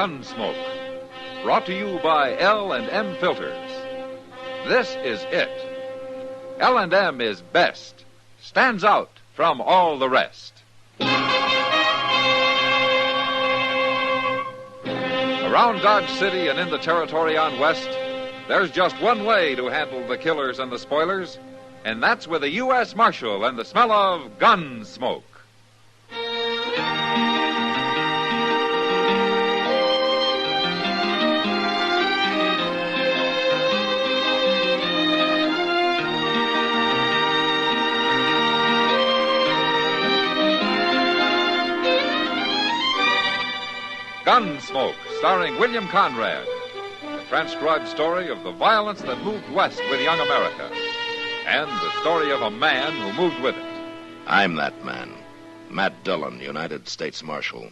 Gunsmoke. Brought to you by L&M Filters. This is it. L&M is best. Stands out from all the rest. Around Dodge City and in the territory on West, there's just one way to handle the killers and the spoilers, and that's with a U.S. Marshal and the smell of Gunsmoke. Gunsmoke, starring William Conrad. A transcribed story of the violence that moved west with young America. And the story of a man who moved with it. I'm that man. Matt Dillon, United States Marshal.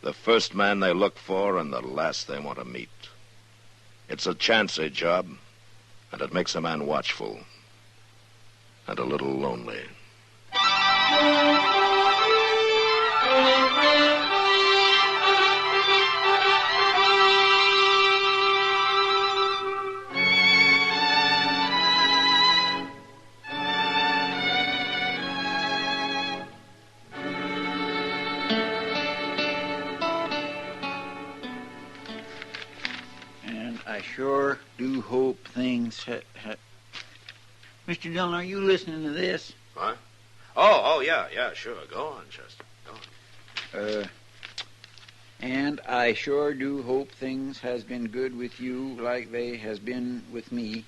The first man they look for and the last they want to meet. It's a chancy job, and it makes a man watchful. And a little lonely. I sure do hope things... Mr. Dillon, are you listening to this? What? Oh, yeah, sure. Go on, Chester. Go on. And I sure do hope things has been good with you like they has been with me.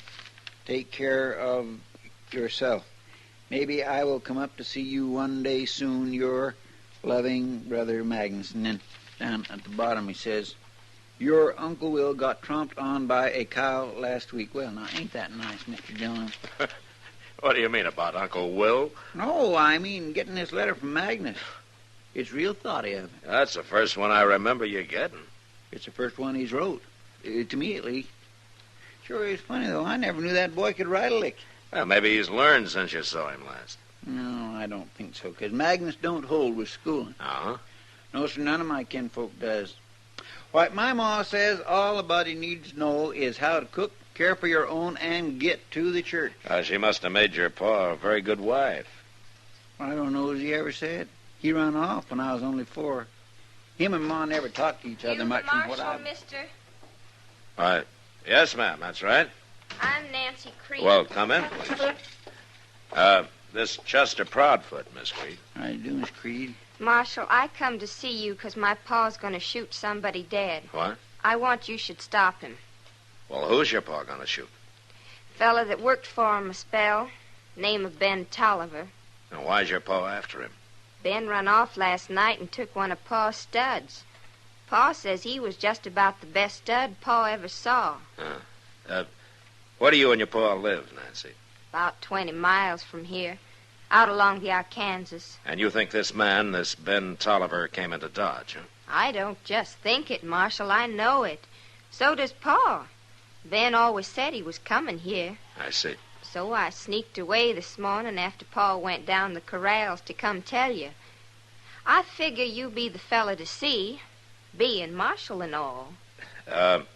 Take care of yourself. Maybe I will come up to see you one day soon. Your loving brother Magnus. And then down at the bottom he says... Your Uncle Will got tromped on by a cow last week. Well, now, ain't that nice, Mr. Dillon? What do you mean about Uncle Will? No, I mean getting this letter from Magnus. It's real thoughty of him. That's the first one I remember you getting. It's the first one he's wrote. To me, at least. Sure is funny, though. I never knew that boy could write a lick. Well, maybe he's learned since you saw him last. No, I don't think so, because Magnus don't hold with schooling. Uh-huh. No, sir, none of my kinfolk does. Why, my ma says all a body needs to know is how to cook, care for your own, and get to the church. She must have made your pa a very good wife. I don't know as he ever said. He run off when I was only 4. Him and Ma never talked to each other much from what I... Mister? Yes, ma'am, that's right. I'm Nancy Creed. Well, come in, please. This Chester Proudfoot, Miss Creed. How you doing, Miss Creed? Marshal, I come to see you because my pa's going to shoot somebody dead. What? I want you should stop him. Well, who's your pa going to shoot? Fella that worked for him a spell. Name of Ben Toiver. Now, why's your pa after him? Ben run off last night and took one of Pa's studs. Pa says he was just about the best stud Pa ever saw. Where do you and your pa live, Nancy? About 20 miles from here. Out along the Arkansas. And you think this man, this Ben Toiver, came into Dodge, huh? I don't just think it, Marshal. I know it. So does Pa. Ben always said he was coming here. I see. So I sneaked away this morning after Pa went down the corrals to come tell you. I figure you be the fella to see, being Marshal and all.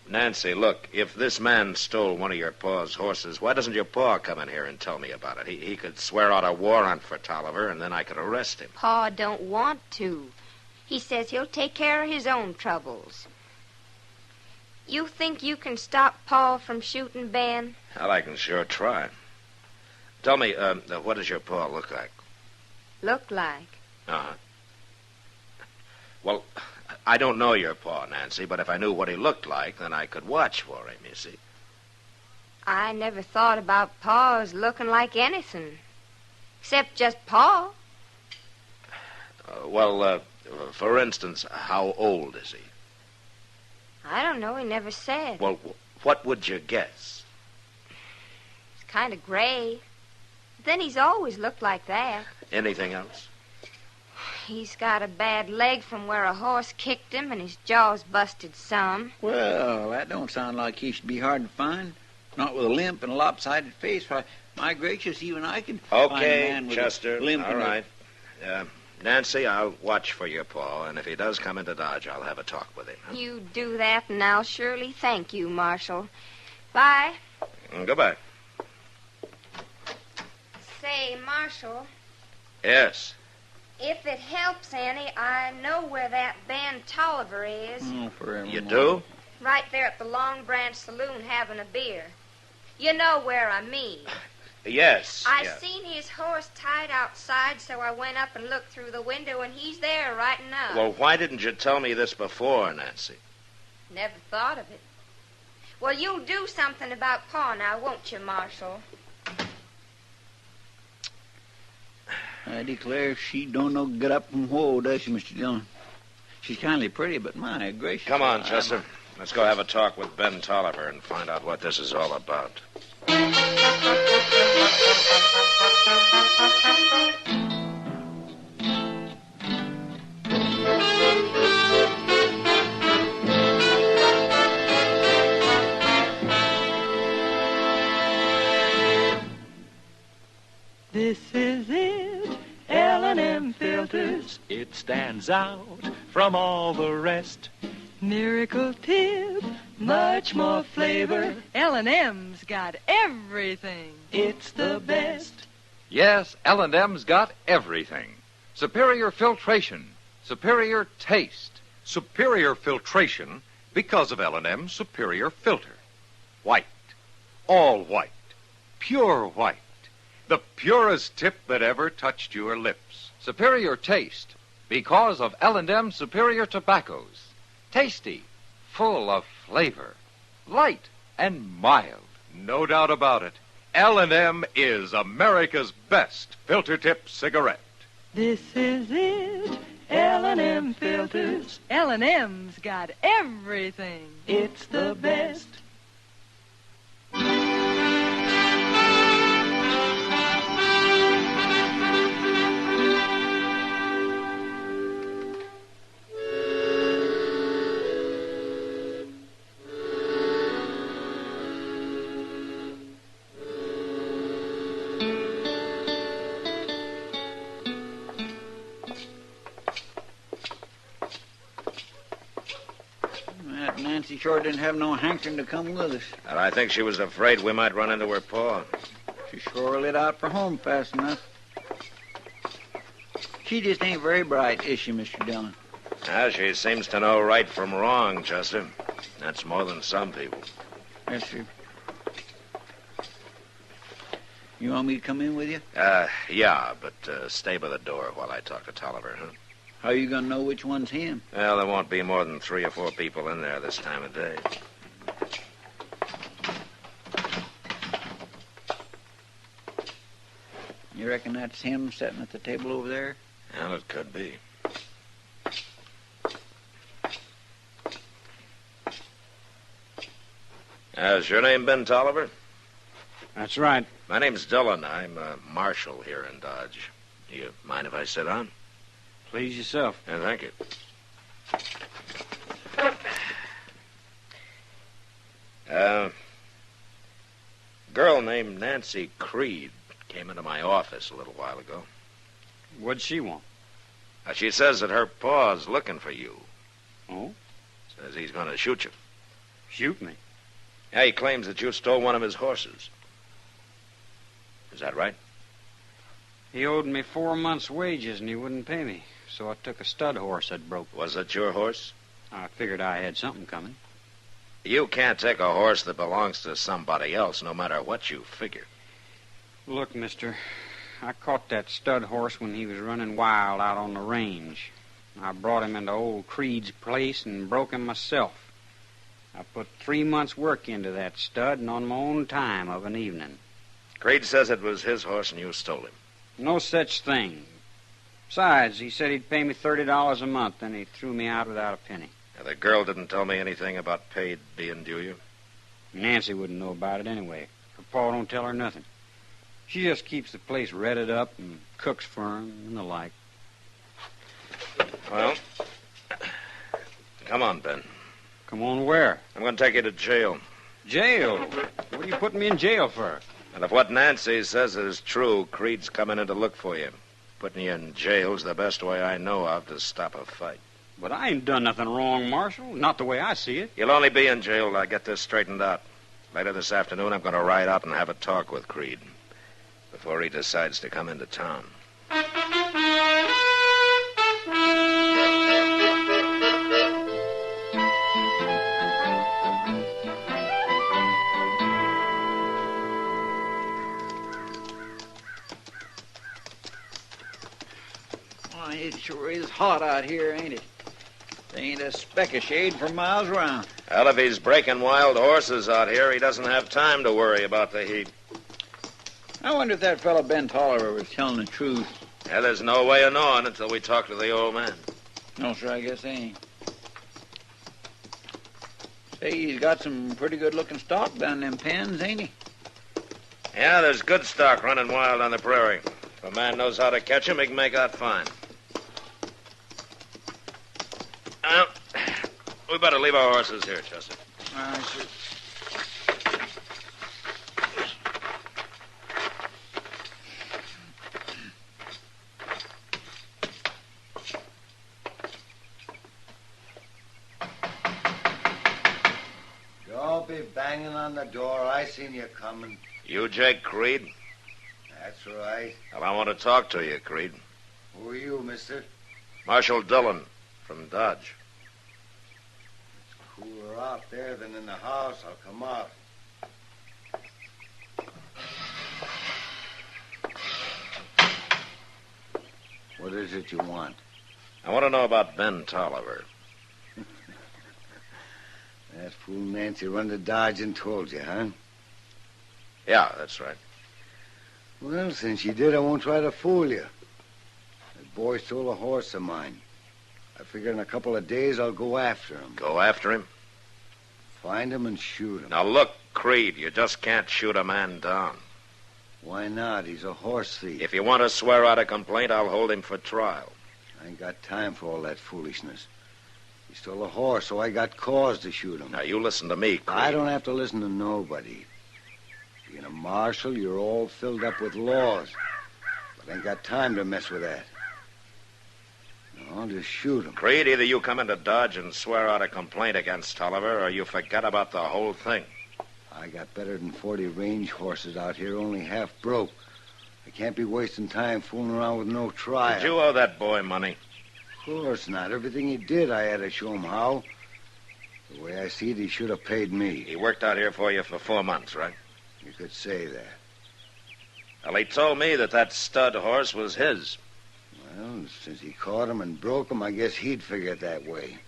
Nancy, look, if this man stole one of your pa's horses, why doesn't your pa come in here and tell me about it? He could swear out a warrant for Toiver, and then I could arrest him. Pa don't want to. He says he'll take care of his own troubles. You think you can stop Pa from shooting Ben? Well, I can sure try. Tell me, what does your pa look like? Look like? Uh-huh. Well, I don't know your pa, Nancy, but if I knew what he looked like, then I could watch for him, you see. I never thought about Pa as looking like anything. Except just Pa. For instance, how old is he? I don't know. He never said. Well, what would you guess? He's kind of gray. But then he's always looked like that. Anything else? He's got a bad leg from where a horse kicked him, and his jaw's busted some. Well, that don't sound like he should be hard to find. Not with a limp and a lopsided face. Why, my gracious, even I could find a man with Chester, a limp. all right. Nancy, I'll watch for your Pa, and if he does come into Dodge, I'll have a talk with him. Huh? You do that, and I'll surely thank you, Marshal. Bye. Goodbye. Say, Marshal. Yes. If it helps any, I know where that Ben Toiver is. Oh, forever. You do? Right there at the Long Branch Saloon having a beer. You know where I mean. Yes. I yes. seen his horse tied outside, so I went up and looked through the window, and he's there right now. Well, why didn't you tell me this before, Nancy? Never thought of it. Well, you'll do something about Pa now, won't you, Marshal? I declare she don't know get up from whoa, does she, Mr. Dillon? She's kindly pretty, but my gracious. Come on, Chester. Let's go have a talk with Ben Toiver and find out what this is all about. This is it, L&M filters. It stands out from all the rest. Miracle tip, much more flavor. L&M's got everything. It's the best. Yes, L&M's got everything. Superior filtration, superior taste. Superior filtration because of L&M's superior filter. White. All white. Pure white. The purest tip that ever touched your lips. Superior taste because of L&M's superior tobaccos. Tasty, full of flavor, light and mild. No doubt about it. L&M is America's best filter tip cigarette. This is it, L&M filters. L&M's got everything. It's the best. That Nancy sure didn't have no hankering to come with us. And I think she was afraid we might run into her Pa. She sure lit out for home fast enough. She just ain't very bright, is she, Mr. Dillon? She seems to know right from wrong, Chester. That's more than some people. Yes, sir. You want me to come in with you? Yeah, but stay by the door while I talk to Toiver, huh? How you gonna know which one's him? Well, there won't be more than 3 or 4 people in there this time of day. You reckon that's him sitting at the table over there? Well, it could be. Is your name Ben Toiver? That's right. My name's Dillon. I'm a marshal here in Dodge. Do you mind if I sit down? Please yourself. Yeah, thank you. Girl named Nancy Creed came into my office a little while ago. What'd she want? She says that her pa's looking for you. Oh? Says he's going to shoot you. Shoot me? Yeah, he claims that you stole one of his horses. Is that right? He owed me 4 months' wages and he wouldn't pay me. So I took a stud horse that broke. Was it your horse? I figured I had something coming. You can't take a horse that belongs to somebody else, no matter what you figure. Look, mister, I caught that stud horse when he was running wild out on the range. I brought him into old Creed's place and broke him myself. I put 3 months' work into that stud and on my own time of an evening. Creed says it was his horse and you stole him. No such thing. Besides, he said he'd pay me $30 a month, then he threw me out without a penny. Now, the girl didn't tell me anything about pay being due you? Nancy wouldn't know about it anyway. Her pa don't tell her nothing. She just keeps the place redded up and cooks for him and the like. Well, come on, Ben. Come on where? I'm going to take you to jail. Jail? What are you putting me in jail for? And if what Nancy says is true, Creed's coming in to look for you. Putting you in jail's the best way I know of to stop a fight. But I ain't done nothing wrong, Marshal. Not the way I see it. You'll only be in jail till I get this straightened out. Later this afternoon, I'm going to ride out and have a talk with Creed before he decides to come into town. Oh, it sure is hot out here, ain't it? There ain't a speck of shade for miles around. Well, if he's breaking wild horses out here, he doesn't have time to worry about the heat. I wonder if that fellow Ben Toiver was telling the truth. Yeah, there's no way of knowing until we talk to the old man. No, sir, I guess they ain't. Say, he's got some pretty good-looking stock down them pens, ain't he? Yeah, there's good stock running wild on the prairie. If a man knows how to catch him, he can make out fine. Well, we better leave our horses here, Chester. All right, sir. Don't be banging on the door. I seen you coming. You Jake Creed? That's right. Well, I want to talk to you, Creed. Who are you, mister? Marshal Dillon from Dodge. It's cooler out there than in the house. I'll come out. What is it you want? I want to know about Ben Toiver. That fool Nancy run to Dodge and told you, huh? Yeah, that's right. Well, since you did, I won't try to fool you. That boy stole a horse of mine. I figure in a couple of days I'll go after him. Go after him? Find him and shoot him. Now, look, Creed, you just can't shoot a man down. Why not? He's a horse thief. If you want to swear out a complaint, I'll hold him for trial. I ain't got time for all that foolishness. He stole a horse, so I got cause to shoot him. Now, you listen to me, Creed. I don't have to listen to nobody. Being a marshal, you're all filled up with laws. But I ain't got time to mess with that. No, just shoot him. Creed, either you come into Dodge and swear out a complaint against Toiver, or you forget about the whole thing. I got better than 40 range horses out here, only half broke. I can't be wasting time fooling around with no trial. Did you owe that boy money? Of course not. Everything he did, I had to show him how. The way I see it, he should have paid me. He worked out here for you for 4 months, right? You could say that. Well, he told me that stud horse was his. Well, since he caught him and broke him, I guess he'd figure it that way.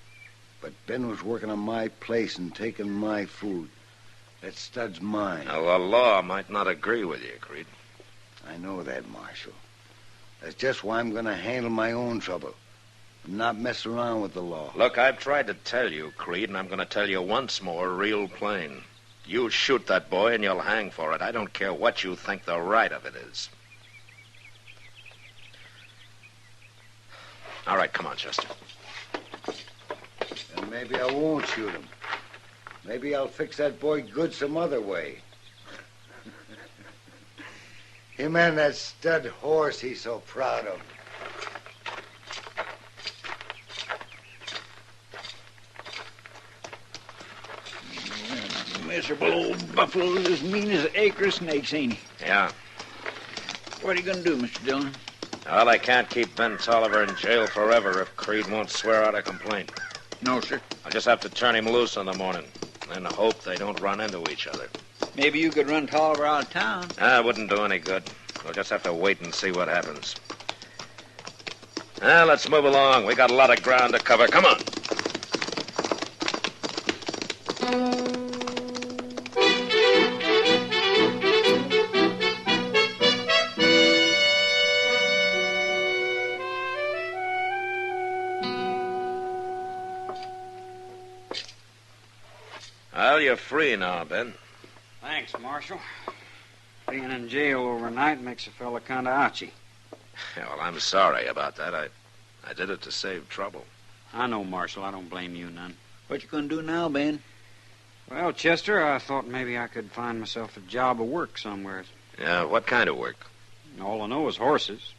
But Ben was working on my place and taking my food. That stud's mine. Now, the law might not agree with you, Creed. I know that, Marshal. That's just why I'm going to handle my own trouble. I'm not messing around with the law. Look, I've tried to tell you, Creed, and I'm going to tell you once more real plain. You shoot that boy and you'll hang for it. I don't care what you think the right of it is. All right, come on, Chester. And maybe I won't shoot him. Maybe I'll fix that boy good some other way. Him and that stud horse he's so proud of. Miserable old buffalo's as mean as an acre of snakes, ain't he? Yeah. What are you going to do, Mr. Dillon? Well, I can't keep Ben Toiver in jail forever if Creed won't swear out a complaint. No, sir. I'll just have to turn him loose in the morning and hope they don't run into each other. Maybe you could run Toiver out of town. It wouldn't do any good. We'll just have to wait and see what happens. Well, let's move along. We got a lot of ground to cover. Come on. Well, you're free now, Ben. Thanks, Marshal. Being in jail overnight makes a fella kind of ouchy. Yeah, well, I'm sorry about that. I did it to save trouble. I know, Marshal. I don't blame you none. What you going to do now, Ben? Well, Chester, I thought maybe I could find myself a job of work somewhere. Yeah, what kind of work? All I know is horses.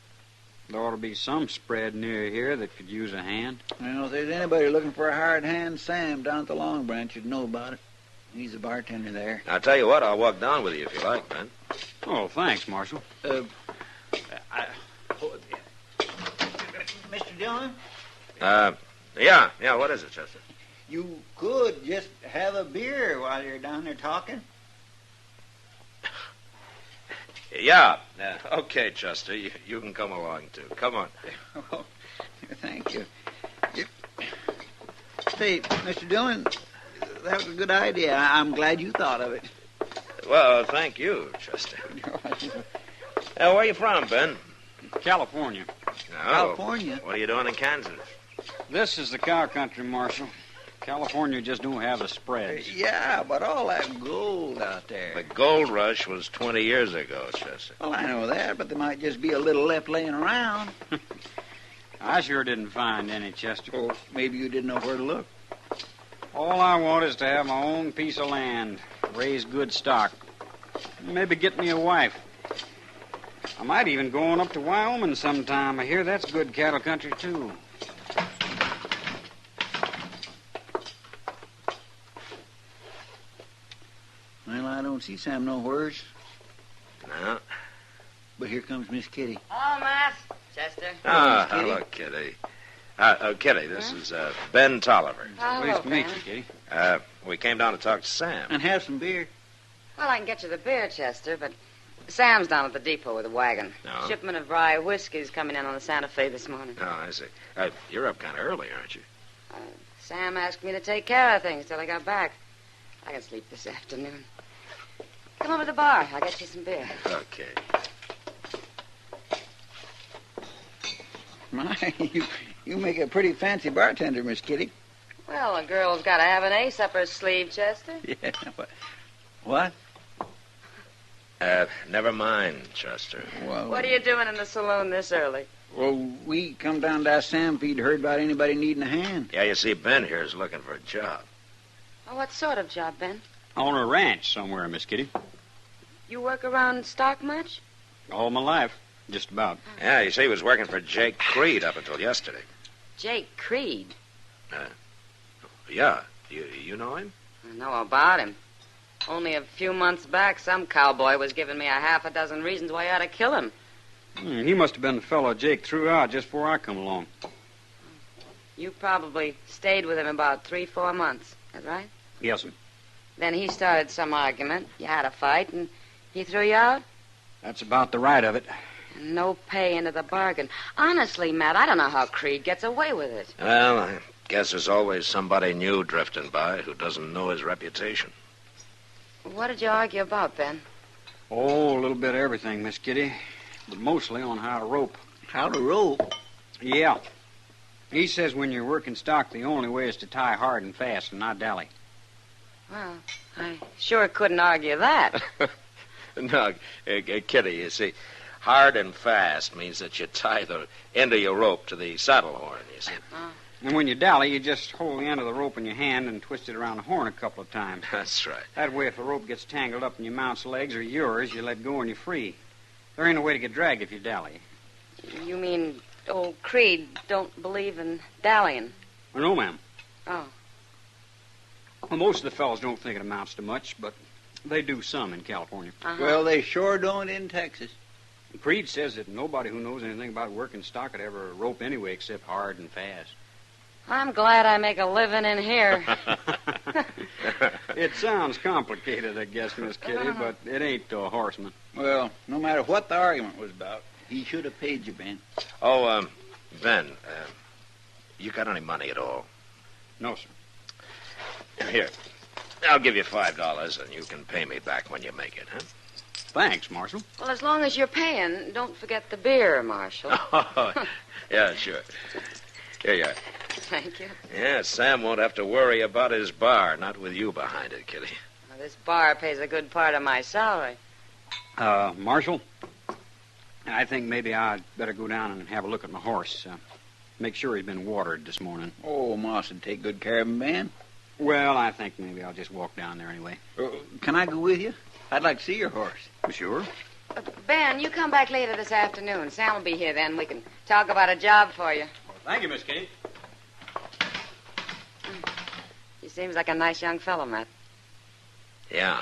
There ought to be some spread near here that could use a hand. Well, if there's anybody looking for a hired hand, Sam down at the Long Branch would know about it. He's the bartender there. I'll tell you what, I'll walk down with you if you like, Ben. Oh, thanks, Marshal. Mr. Dillon? Yeah, what is it, Chester? You could just have a beer while you're down there talking. Yeah. Okay, Chester, you can come along, too. Come on. Oh, thank you. Say, Mr. Dillon, that was a good idea. I'm glad you thought of it. Well, thank you, Chester. Where are you from, Ben? California. Oh, California? What are you doing in Kansas? This is the cow country, Marshal. California just don't have the spreads. Yeah, but all that gold out there. The gold rush was 20 years ago, Chester. Well, I know that, but there might just be a little left laying around. I sure didn't find any, Chester. Oh, maybe you didn't know where to look. All I want is to have my own piece of land, raise good stock, maybe get me a wife. I might even go on up to Wyoming sometime. I hear that's good cattle country, too. Well, I don't see Sam nowheres. No. But here comes Miss Kitty. Oh, Matt. Chester. Ah, hello, Kitty. Kitty, this is Ben Tolliver. Pleased to meet Ben. you, Kitty. We came down to talk to Sam. And have some beer. Well, I can get you the beer, Chester, but Sam's down at the depot with a wagon. No? Shipment of rye whiskey's coming in on the Santa Fe this morning. Oh, I see. You're up kind of early, aren't you? Sam asked me to take care of things till I got back. I can sleep this afternoon. Come over to the bar. I'll get you some beer. Okay. My, you make a pretty fancy bartender, Miss Kitty. Well, a girl's got to have an ace up her sleeve, Chester. Yeah, but... What? Never mind, Chester. Well, What are you doing in the saloon this early? Well, we come down to ask Sam if he'd heard about anybody needing a hand. Yeah, you see, Ben here is looking for a job. Oh, what sort of job, Ben? On a ranch somewhere, Miss Kitty. You work around stock much? All my life, just about. Yeah, you see, he was working for Jake Creed up until yesterday. Jake Creed. Yeah. You know him? I know about him. Only a few months back, some cowboy was giving me a half a dozen reasons why I ought to kill him. He must have been the fellow Jake threw out just before I come along. You probably stayed with him about 3-4 months. Is that right? Yes, sir. Then he started some argument. You had a fight, and he threw you out? That's about the right of it. And no pay into the bargain. Honestly, Matt, I don't know how Creed gets away with it. Well, I guess there's always somebody new drifting by who doesn't know his reputation. What did you argue about, Ben? Oh, a little bit of everything, Miss Kitty. But mostly on how to rope. How to rope? Yeah. He says when you're working stock, the only way is to tie hard and fast and not dally. Well, I sure couldn't argue that. No, Kitty, you see, hard and fast means that you tie the end of your rope to the saddle horn, you see. And when you dally, you just hold the end of the rope in your hand and twist it around the horn a couple of times. That's right. That way, if the rope gets tangled up in your mount's legs or yours, you let go and you're free. There ain't no way to get dragged if you dally. You mean old Creed don't believe in dallying? Well, no, ma'am. Oh. Well, most of the fellows don't think it amounts to much, but they do some in California. Well, they sure don't in Texas. Creed says that nobody who knows anything about working stock could ever rope anyway except hard and fast. I'm glad I make a living in here. It sounds complicated, I guess, Miss Kitty, but it ain't to a horseman. Well, no matter what the argument was about, he should have paid you, Ben. Oh, Ben, you got any money at all? No, sir. Here, I'll give you $5 and you can pay me back when you make it, huh? Thanks, Marshal. Well, as long as you're paying, don't forget the beer, Marshal. Oh, yeah, sure. Here you are. Thank you. Yeah, Sam won't have to worry about his bar, not with you behind it, Kitty. Well, this bar pays a good part of my salary. Marshal, I think maybe I'd better go down and have a look at my horse. Make sure he's been watered this morning. Oh, Moss would take good care of him, Ben. Well, I think maybe I'll just walk down there anyway. Can I go with you? I'd like to see your horse. Sure. Ben, you come back later this afternoon. Sam will be here then. We can talk about a job for you. Well, thank you, Miss Kitty. He seems like a nice young fellow, Matt. Yeah.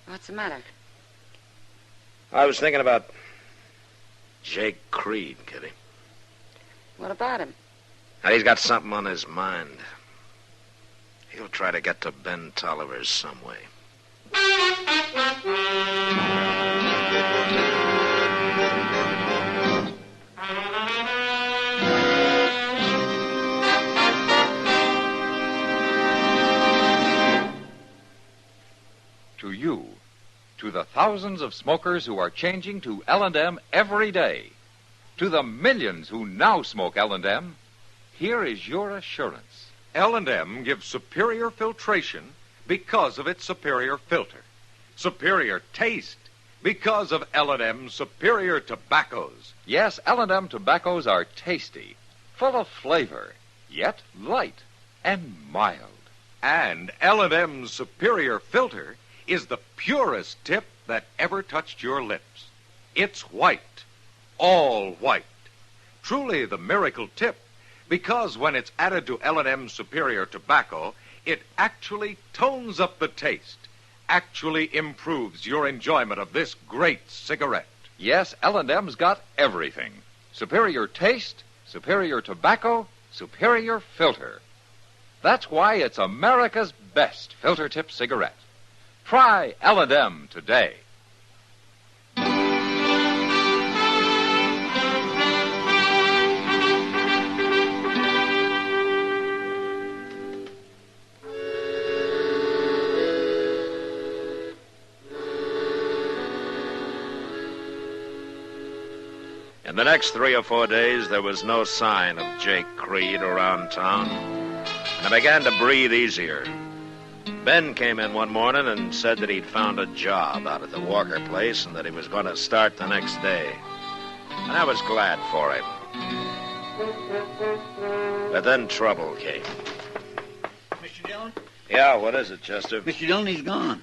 What's the matter? I was thinking about Jake Creed, Kitty. What about him? Now, he's got something on his mind. He'll try to get to Ben Tolliver's some way. To you, to the thousands of smokers who are changing to L&M every day, to the millions who now smoke L&M, here is your assurance. L&M gives superior filtration because of its superior filter. Superior taste because of L&M's superior tobaccos. Yes, L&M tobaccos are tasty, full of flavor, yet light and mild. And L&M's superior filter is the purest tip that ever touched your lips. It's white, all white. Truly the miracle tip, because when it's added to L&M's superior tobacco, it actually tones up the taste, actually improves your enjoyment of this great cigarette. Yes, L&M's got everything. Superior taste, superior tobacco, superior filter. That's why it's America's best filter tip cigarette. Try L&M today. In the next 3 or 4 days, there was no sign of Jake Creed around town, and I began to breathe easier. Ben came in one morning and said that he'd found a job out at the Walker place and that he was going to start the next day. And I was glad for him. But then trouble came. Mr. Dillon? Yeah, what is it, Chester? Mr. Dillon, he's gone.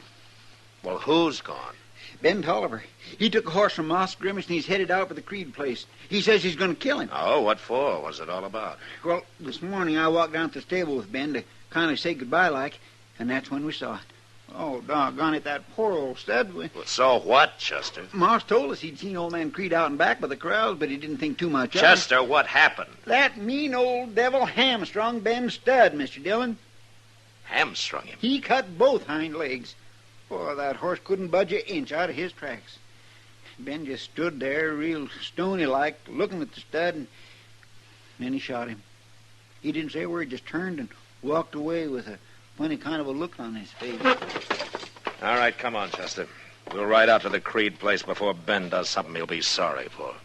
Well, who's gone? Ben Tolliver. He took a horse from Moss Grimace and he's headed out for the Creed place. He says he's going to kill him. Oh, what for? What's it all about? Well, this morning I walked down to the stable with Ben to kind of say goodbye like, and that's when we saw it. Oh, doggone it, that poor old stud. Well, so what, Chester? Moss told us he'd seen old man Creed out and back by the corrals, but he didn't think too much of it. Chester, what happened? That mean old devil hamstrung Ben's stud, Mr. Dillon. Hamstrung him? He cut both hind legs. Oh, that horse couldn't budge an inch out of his tracks. Ben just stood there, real stony-like, looking at the stud, and then he shot him. He didn't say a word, just turned and walked away with a funny kind of a look on his face. All right, come on, Chester. We'll ride out to the Creed place before Ben does something he'll be sorry for.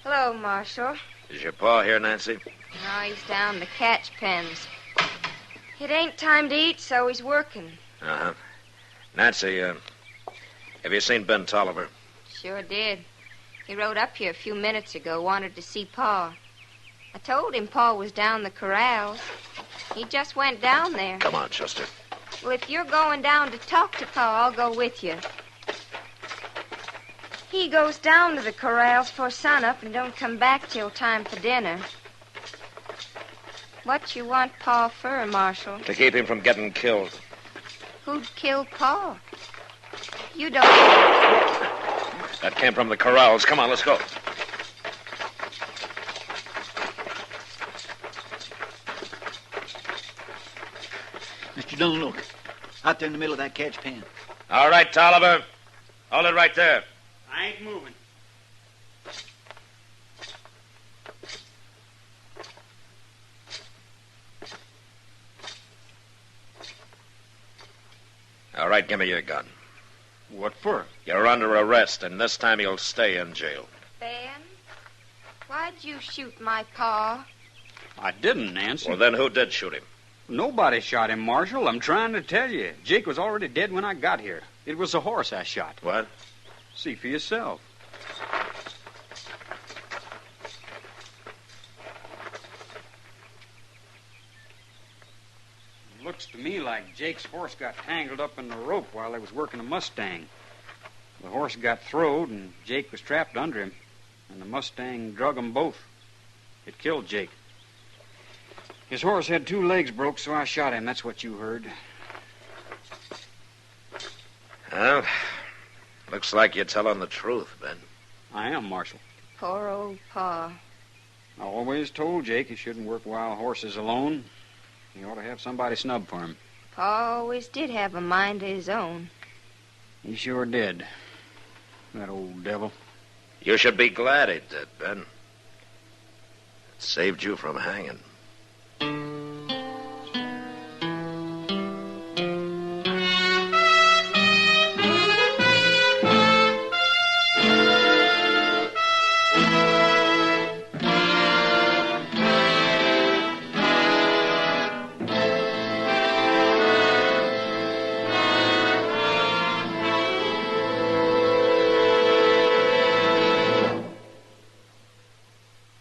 Hello, Marshal. Is your pa here, Nancy? No, he's down the catch pens. It ain't time to eat, so he's working. Uh-huh. Nancy, have you seen Ben Tolliver? Sure did. He rode up here a few minutes ago, wanted to see Pa. I told him Pa was down the corrals. He just went down there. Come on, Chester. Well, if you're going down to talk to Pa, I'll go with you. He goes down to the corrals for sunup and don't come back till time for dinner. What you want Pa for, Marshal? To keep him from getting killed. Who'd kill Pa? You don't... That came from the corrals. Come on, let's go. Mr. Dillon, look. Out there in the middle of that catch pen. All right, Tolliver. Hold it right there. I ain't moving. All right, give me your gun. What for? You're under arrest, and this time you'll stay in jail. Ben, why'd you shoot my pa? I didn't, Nancy. Well, then who did shoot him? Nobody shot him, Marshal. I'm trying to tell you. Jake was already dead when I got here. It was a horse I shot. What? See for yourself. It looks to me like Jake's horse got tangled up in the rope while they was working a Mustang. The horse got throwed, and Jake was trapped under him, and the Mustang drug 'em both. It killed Jake. His horse had 2 legs broke, so I shot him. That's what you heard. Well, looks like you're telling the truth, Ben. I am, Marshal. Poor old pa. I always told Jake he shouldn't work wild horses alone. He ought to have somebody snub for him. Pa always did have a mind of his own. He sure did. That old devil. You should be glad he did, Ben. It saved you from hanging.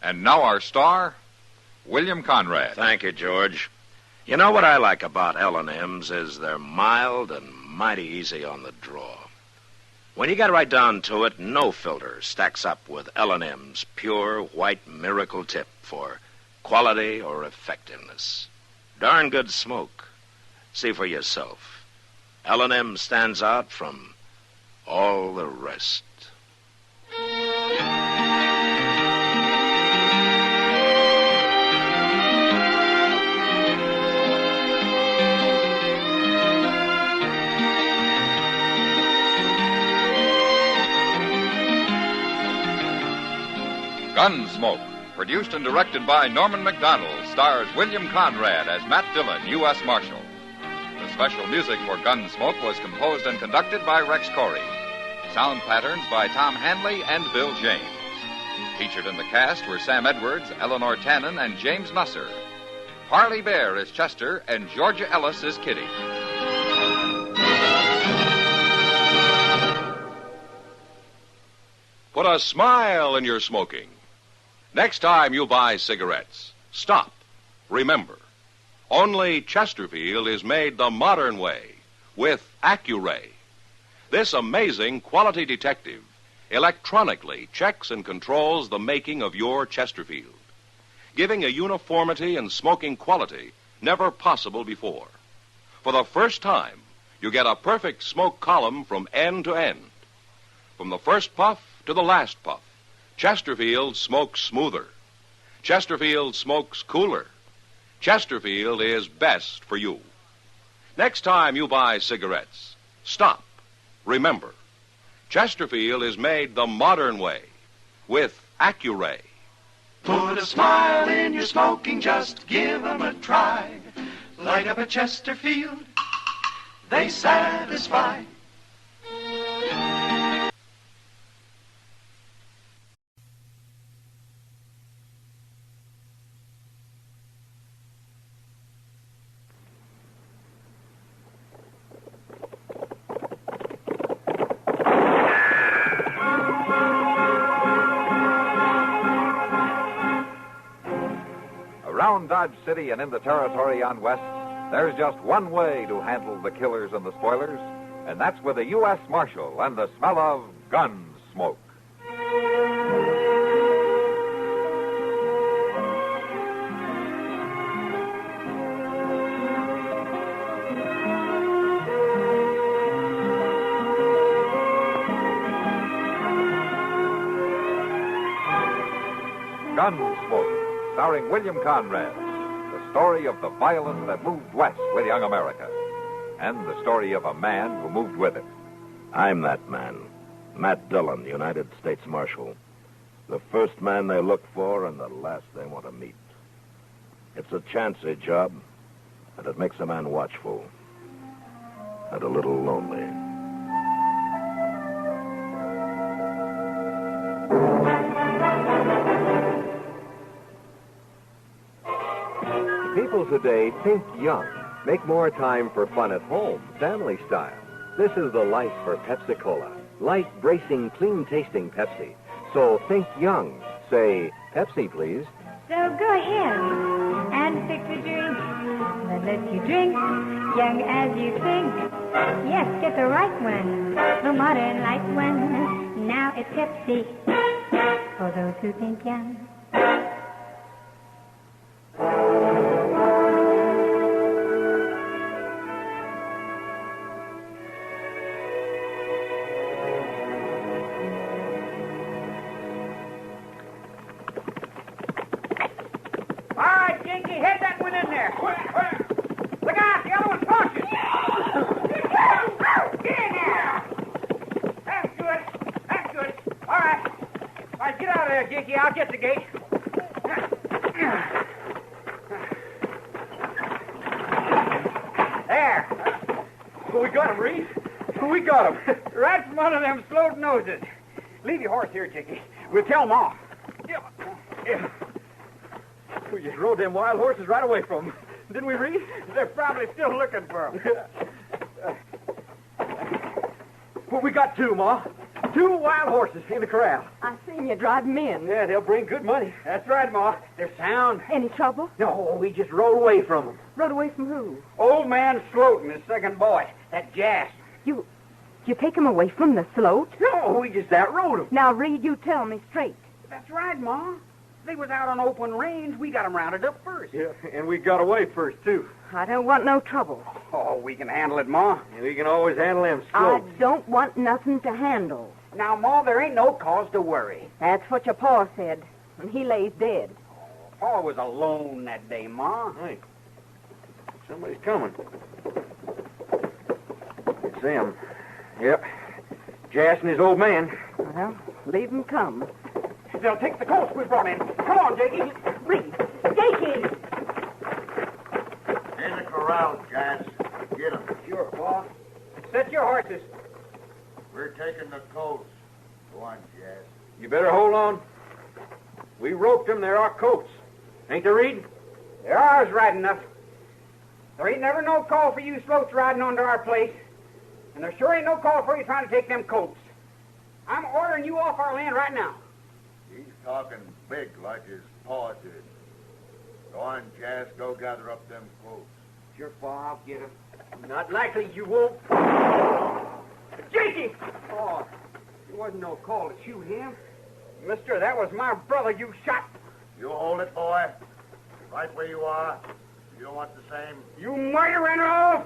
And now our star, William Conrad. Thank you, George. You know what I like about L&M's is they're mild and mighty easy on the draw. When you get right down to it, no filter stacks up with L&M's pure white miracle tip for quality or effectiveness. Darn good smoke. See for yourself. L&M stands out from all the rest. Gunsmoke, produced and directed by Norman MacDonald, stars William Conrad as Matt Dillon, U.S. Marshal. The special music for Gunsmoke was composed and conducted by Rex Corey. Sound patterns by Tom Hanley and Bill James. Featured in the cast were Sam Edwards, Eleanor Tannen, and James Nusser. Parley Bear is Chester, and Georgia Ellis is Kitty. Put a smile in your smoking. Next time you buy cigarettes, stop. Remember, only Chesterfield is made the modern way with Accuray. This amazing quality detective electronically checks and controls the making of your Chesterfield, giving a uniformity in smoking quality never possible before. For the first time, you get a perfect smoke column from end to end. From the first puff to the last puff, Chesterfield smokes smoother. Chesterfield smokes cooler. Chesterfield is best for you. Next time you buy cigarettes, stop. Remember, Chesterfield is made the modern way with Accuray. Put a smile in your smoking, just give 'em a try. Light up a Chesterfield, they satisfy. Around Dodge City and in the territory on West, there's just one way to handle the killers and the spoilers, and that's with a U.S. Marshal and the smell of gun smoke. Gunsmoke, starring William Conrad, the story of the violence that moved west with young America, and the story of a man who moved with it. I'm that man, Matt Dillon, United States Marshal. The first man they look for and the last they want to meet. It's a chancy job, and it makes a man watchful and a little lonely. meals a day, think young. Make more time for fun at home, family style. This is the life for Pepsi-Cola. Light, bracing, clean-tasting Pepsi. So think young. Say, Pepsi, please. So go ahead and fix a drink that lets you drink young as you think. Yes, get the right one, the modern light one. Now it's Pepsi for those who think young. I'll get the gate. There. We got him, Reed. We got him. Right from one of them float noses. Leave your horse here, Dickie. We'll tell them off. Yeah. We just rode them wild horses right away from them. Didn't we, Reed? They're probably still looking for them. Well, we got two, Ma. 2 wild horses in the corral. I seen you drive them in. Yeah, they'll bring good money. That's right, Ma. They're sound. Any trouble? No, we just rode away from them. Rode away from who? Old man Sloat and his second boy, that Jas. You take them away from the float? No, we just outrode them. Now, Reed, you tell me straight. That's right, Ma. They was out on open range. We got them rounded up first. Yeah, and we got away first, too. I don't want no trouble. Oh, we can handle it, Ma. And we can always handle them I slow. don't want nothing to handle. Now, Ma, there ain't no cause to worry. That's what your pa said when he lays dead. Pa was alone that day, Ma. Hey, somebody's coming. It's them. Yep. Jas and his old man. Well, leave them come. They'll take the colts we brought in. Come on, Jakey. Reed. Jakey! In the corral, Jas. Get them. Sure, Pa. Set your horses. We're taking the coats. Go on, Jas. You better hold on. We roped them. They're our coats. Ain't they, Reed? They're ours right enough. There ain't never no call for you sloats riding onto our place. And there sure ain't no call for you trying to take them coats. I'm ordering you off our land right now. He's talking big like his paw did. Go on, Jas. Go gather up them coats. Sure, Pa, I'll get 'em. Not likely you won't. Jakey! Oh, there wasn't no call to shoot him. Mister, that was my brother you shot. You hold it, boy. Right where you are. You don't want the same. You murdering off!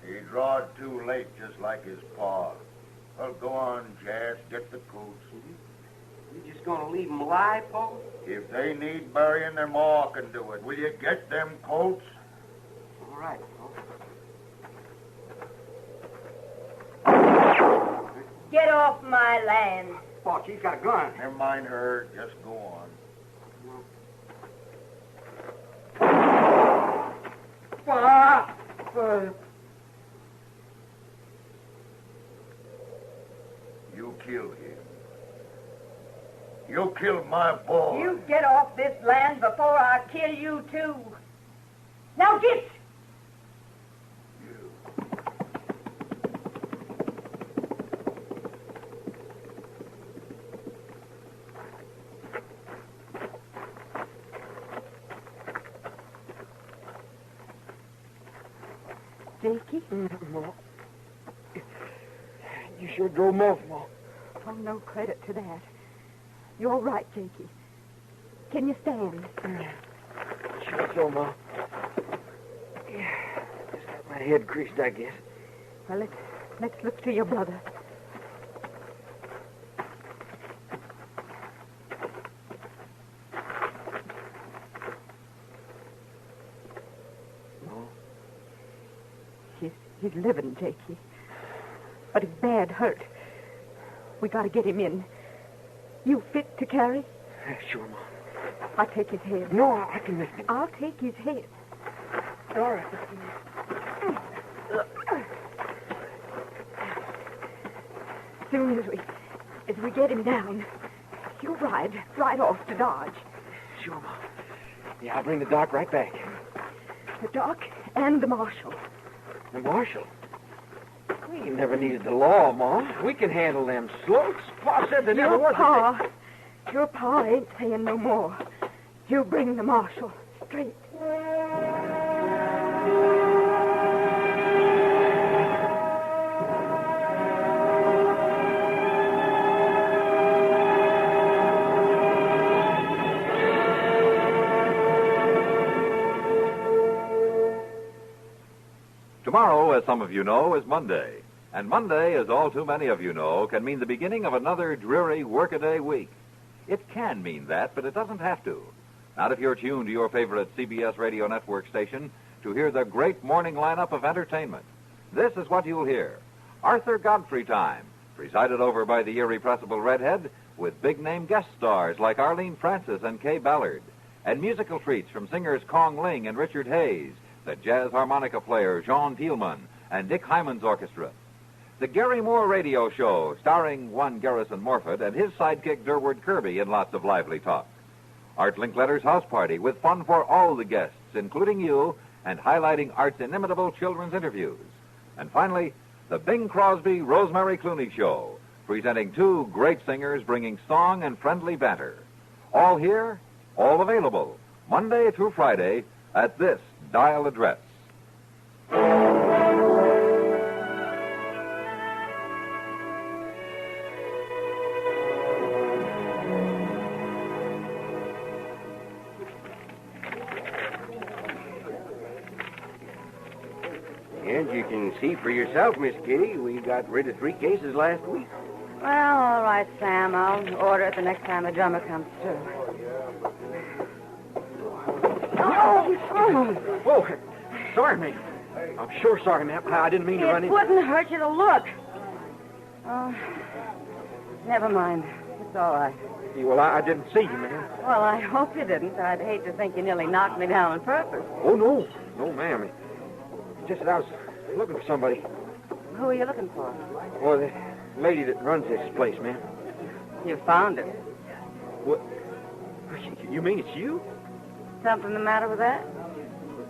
He drawed too late, just like his paw. Well, go on, Jas. Get the coats. You just gonna leave them alive, Pa? If they need burying, their maw can do it. Will you get them coats? All right, Pa. Get off my land. Pa, she's got a gun. Never mind her. Just go on. Pa! You killed him. You killed my boy. You get off this land before I kill you, too. Now get! Jakey? Ma. You sure drove him off, Ma. Oh, no credit to that. You're all right, Jakey. Can you stand? Sure so, Ma. Yeah, just got my head creased, I guess. Well, let's look to your brother. No. He's living, Jakey. But he's bad hurt. We gotta get him in. You fit to carry? Sure, Ma. I'll take his head. No, I can lift him. I'll take his head. All right. Soon as we get him down, You ride right off to Dodge. Sure, Ma. Yeah, I'll bring the doc right back. The doc and the marshal. The marshal? We ain't never needed the law, Ma. We can handle them sloats. Pa said there never was Your pa ain't saying no more. You bring the marshal straight. Tomorrow, as some of you know, is Monday. And Monday, as all too many of you know, can mean the beginning of another dreary workaday week. It can mean that, but it doesn't have to. Not if you're tuned to your favorite CBS radio network station to hear the great morning lineup of entertainment. This is what you'll hear. Arthur Godfrey Time, presided over by the irrepressible Redhead, with big-name guest stars like Arlene Francis and Kay Ballard, and musical treats from singers Kong Ling and Richard Hayes, the jazz harmonica player Jean Thielman, and Dick Hyman's orchestra. The Gary Moore Radio Show, starring one Garrison Morford and his sidekick Durward Kirby in lots of lively talk. Art Linkletter's house party with fun for all the guests, including you, and highlighting Art's inimitable children's interviews. And finally, the Bing Crosby Rosemary Clooney Show, presenting two great singers bringing song and friendly banter. All here, all available, Monday through Friday, at this dial address. And you can see for yourself, Miss Kitty, we got rid of 3 cases last week. Well, all right, Sam. I'll order it the next time the drummer comes through. Whoa. Sorry, ma'am. I'm sure sorry, ma'am. I didn't mean to run in. It wouldn't hurt you to look. Oh, never mind. It's all right. Well, I didn't see you, ma'am. Well, I hope you didn't. I'd hate to think you nearly knocked me down on purpose. Oh, no. No, ma'am. It's just that I was looking for somebody. Who are you looking for? Well, the lady that runs this place, ma'am. You found her. What? You mean it's you? Something the matter with that?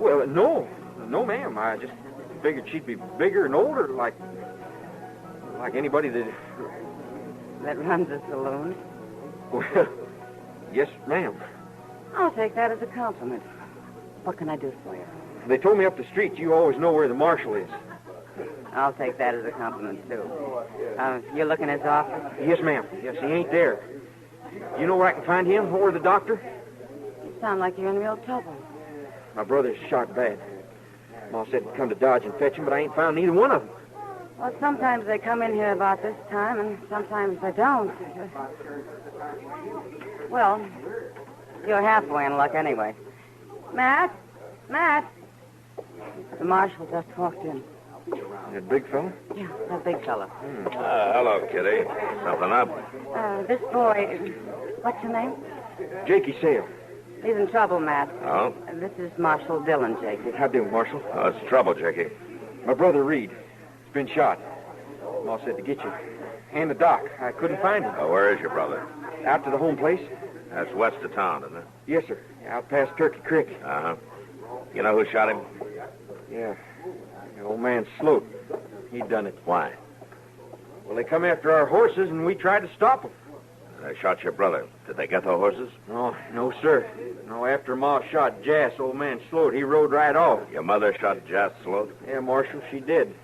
Well, no. No, ma'am. I just figured she'd be bigger and older, like anybody that runs a saloon. Well, yes, ma'am. I'll take that as a compliment. What can I do for you? They told me up the street you always know where the marshal is. I'll take that as a compliment, too. You're looking at his office? Yes, ma'am. Yes, he ain't there. You know where I can find him or the doctor? You sound like you're in real trouble. My brother's shot bad. Ma said to come to Dodge and fetch him, but I ain't found neither one of them. Well, sometimes they come in here about this time, and sometimes they don't. Well, you're halfway in luck anyway. Matt? The marshal just walked in. That big fella? Yeah, that big fella. Hello, Kitty. Something up? This boy, what's your name? Jakey Sale. He's in trouble, Matt. Oh? This is Marshal Dillon, Jakey. How do, Marshal? Oh, it's trouble, Jakey. My brother Reed. He's been shot. Ma said to get you. And the doc. I couldn't find him. Oh, where is your brother? Out to the home place? That's west of town, isn't it? Yes, sir. Out past Turkey Creek. Uh-huh. You know who shot him? Yeah. The old man Sloat. He'd done it. Why? Well, they come after our horses, and we tried to stop them. They shot your brother. Did they get the horses? No, sir. No, after Ma shot Jas, old man Sloat, he rode right off. Your mother shot Jas Sloat? Yeah, Marshal, she did.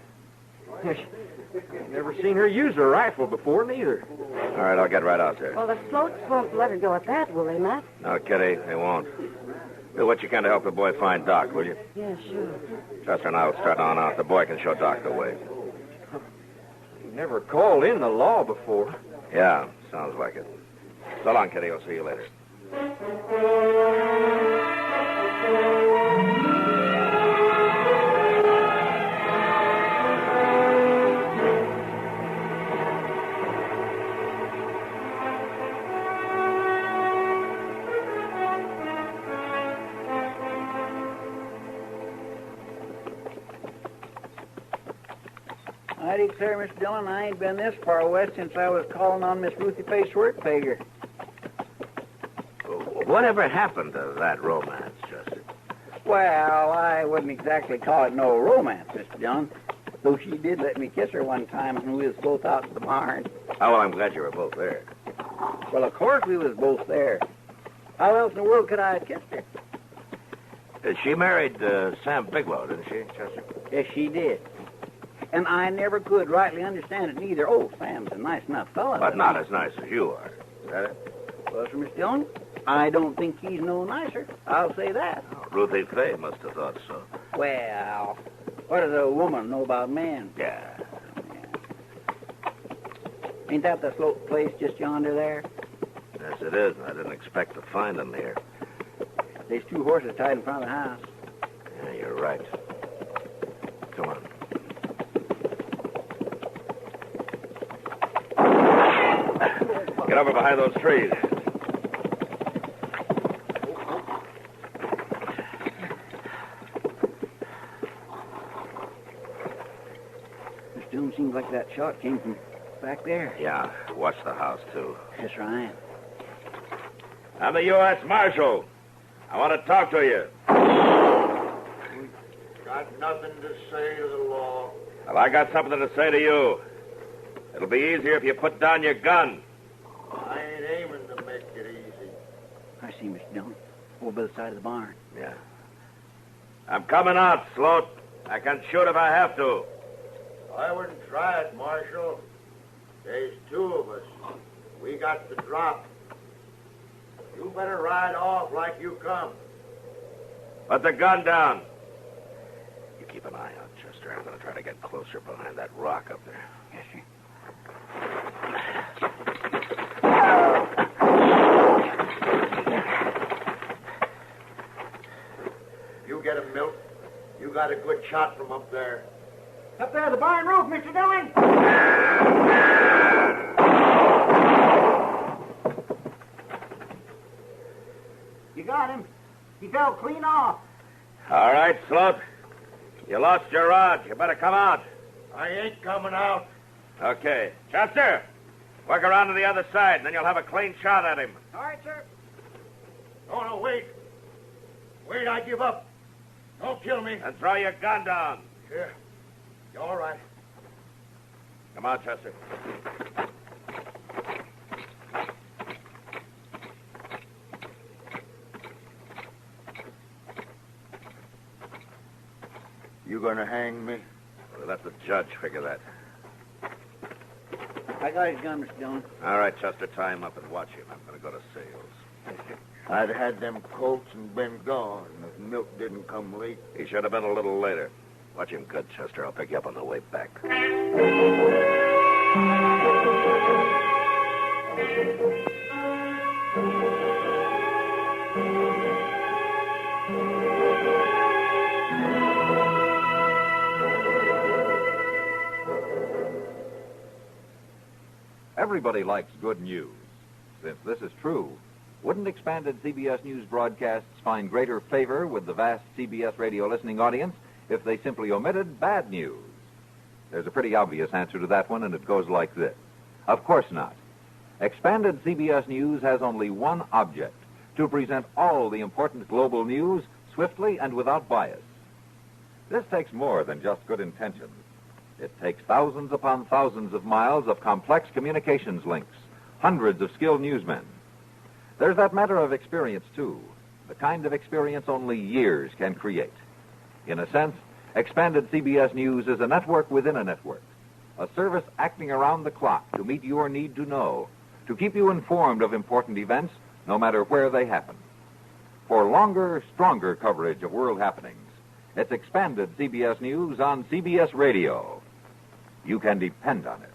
Never seen her use a rifle before, neither. All right, I'll get right out there. Well, the Sloats won't let her go at that, will they, Matt? No, Kitty, they won't. Do what you can to help the boy find Doc, will you? Yeah, sure. Chester and I will start on out. The boy can show Doc the way. He never called in the law before. Yeah, sounds like it. So long, Kitty. I'll see you later. I declare, Miss Dillon, I ain't been this far west since I was calling on Miss Ruthie Face Workpager. Whatever happened to that romance, Chester? Well, I wouldn't exactly call it no romance, Mr. Dillon. Though she did let me kiss her one time when we was both out at the barn. Oh, well, I'm glad you were both there. Well, of course we was both there. How else in the world could I have kissed her? She married Sam Bigelow, didn't she, Chester? Yes, she did. And I never could rightly understand it neither. Oh, Sam's a nice enough fellow. But not as nice as you are. Is that it? Well, Sir, Mr. Dillon, I don't think he's no nicer. I'll say that. Oh, Ruthie Fay must have thought so. Well, what does a woman know about men? Yeah. Ain't that the slope place just yonder there? Yes, it is. I didn't expect to find them here. There's 2 horses tied in front of the house. Yeah, you're right. Come on. Get over behind those trees. Mr. Dillon, seems like that shot came from back there. Yeah, watch the house, too. Yes, sir, I am. I'm the U.S. Marshal. I want to talk to you. Got nothing to say to the law. Well, I got something to say to you. It'll be easier if you put down your gun. I ain't aiming to make it easy. I see, Mr. Dillon. Over by the side of the barn. Yeah. I'm coming out, Sloat. I can shoot if I have to. I wouldn't try it, Marshal. There's 2 of us. We got the drop. You better ride off like you come. Put the gun down. You keep an eye out, Chester. I'm going to try to get closer behind that rock up there. Yes, sir. You get him, Milt. You got a good shot from up there. Up there, the barn roof, Mr. Dillon. You got him. He fell clean off. All right, Sloat. You lost your rod. You better come out. I ain't coming out. Okay. Chester, work around to the other side, and then you'll have a clean shot at him. All right, sir. No, wait. Wait, I give up. Don't kill me. And throw your gun down. Yeah. You all right? Come on, Chester. You gonna hang me? We'll let the judge figure that. I got his gun, Mr. Dillon. All right, Chester, tie him up and watch him. I'm going to go to sales. I'd had them colts and been gone if Milt didn't come late. He should have been a little later. Watch him good, Chester. I'll pick you up on the way back. Everybody likes good news. Since this is true, wouldn't expanded CBS News broadcasts find greater favor with the vast CBS radio listening audience if they simply omitted bad news? There's a pretty obvious answer to that one, and it goes like this. Of course not. Expanded CBS News has only one object, to present all the important global news swiftly and without bias. This takes more than just good intentions. It takes thousands upon thousands of miles of complex communications links, hundreds of skilled newsmen. There's that matter of experience, too, the kind of experience only years can create. In a sense, expanded CBS News is a network within a network, a service acting around the clock to meet your need to know, to keep you informed of important events, no matter where they happen. For longer, stronger coverage of world happenings, it's expanded CBS News on CBS Radio. You can depend on it.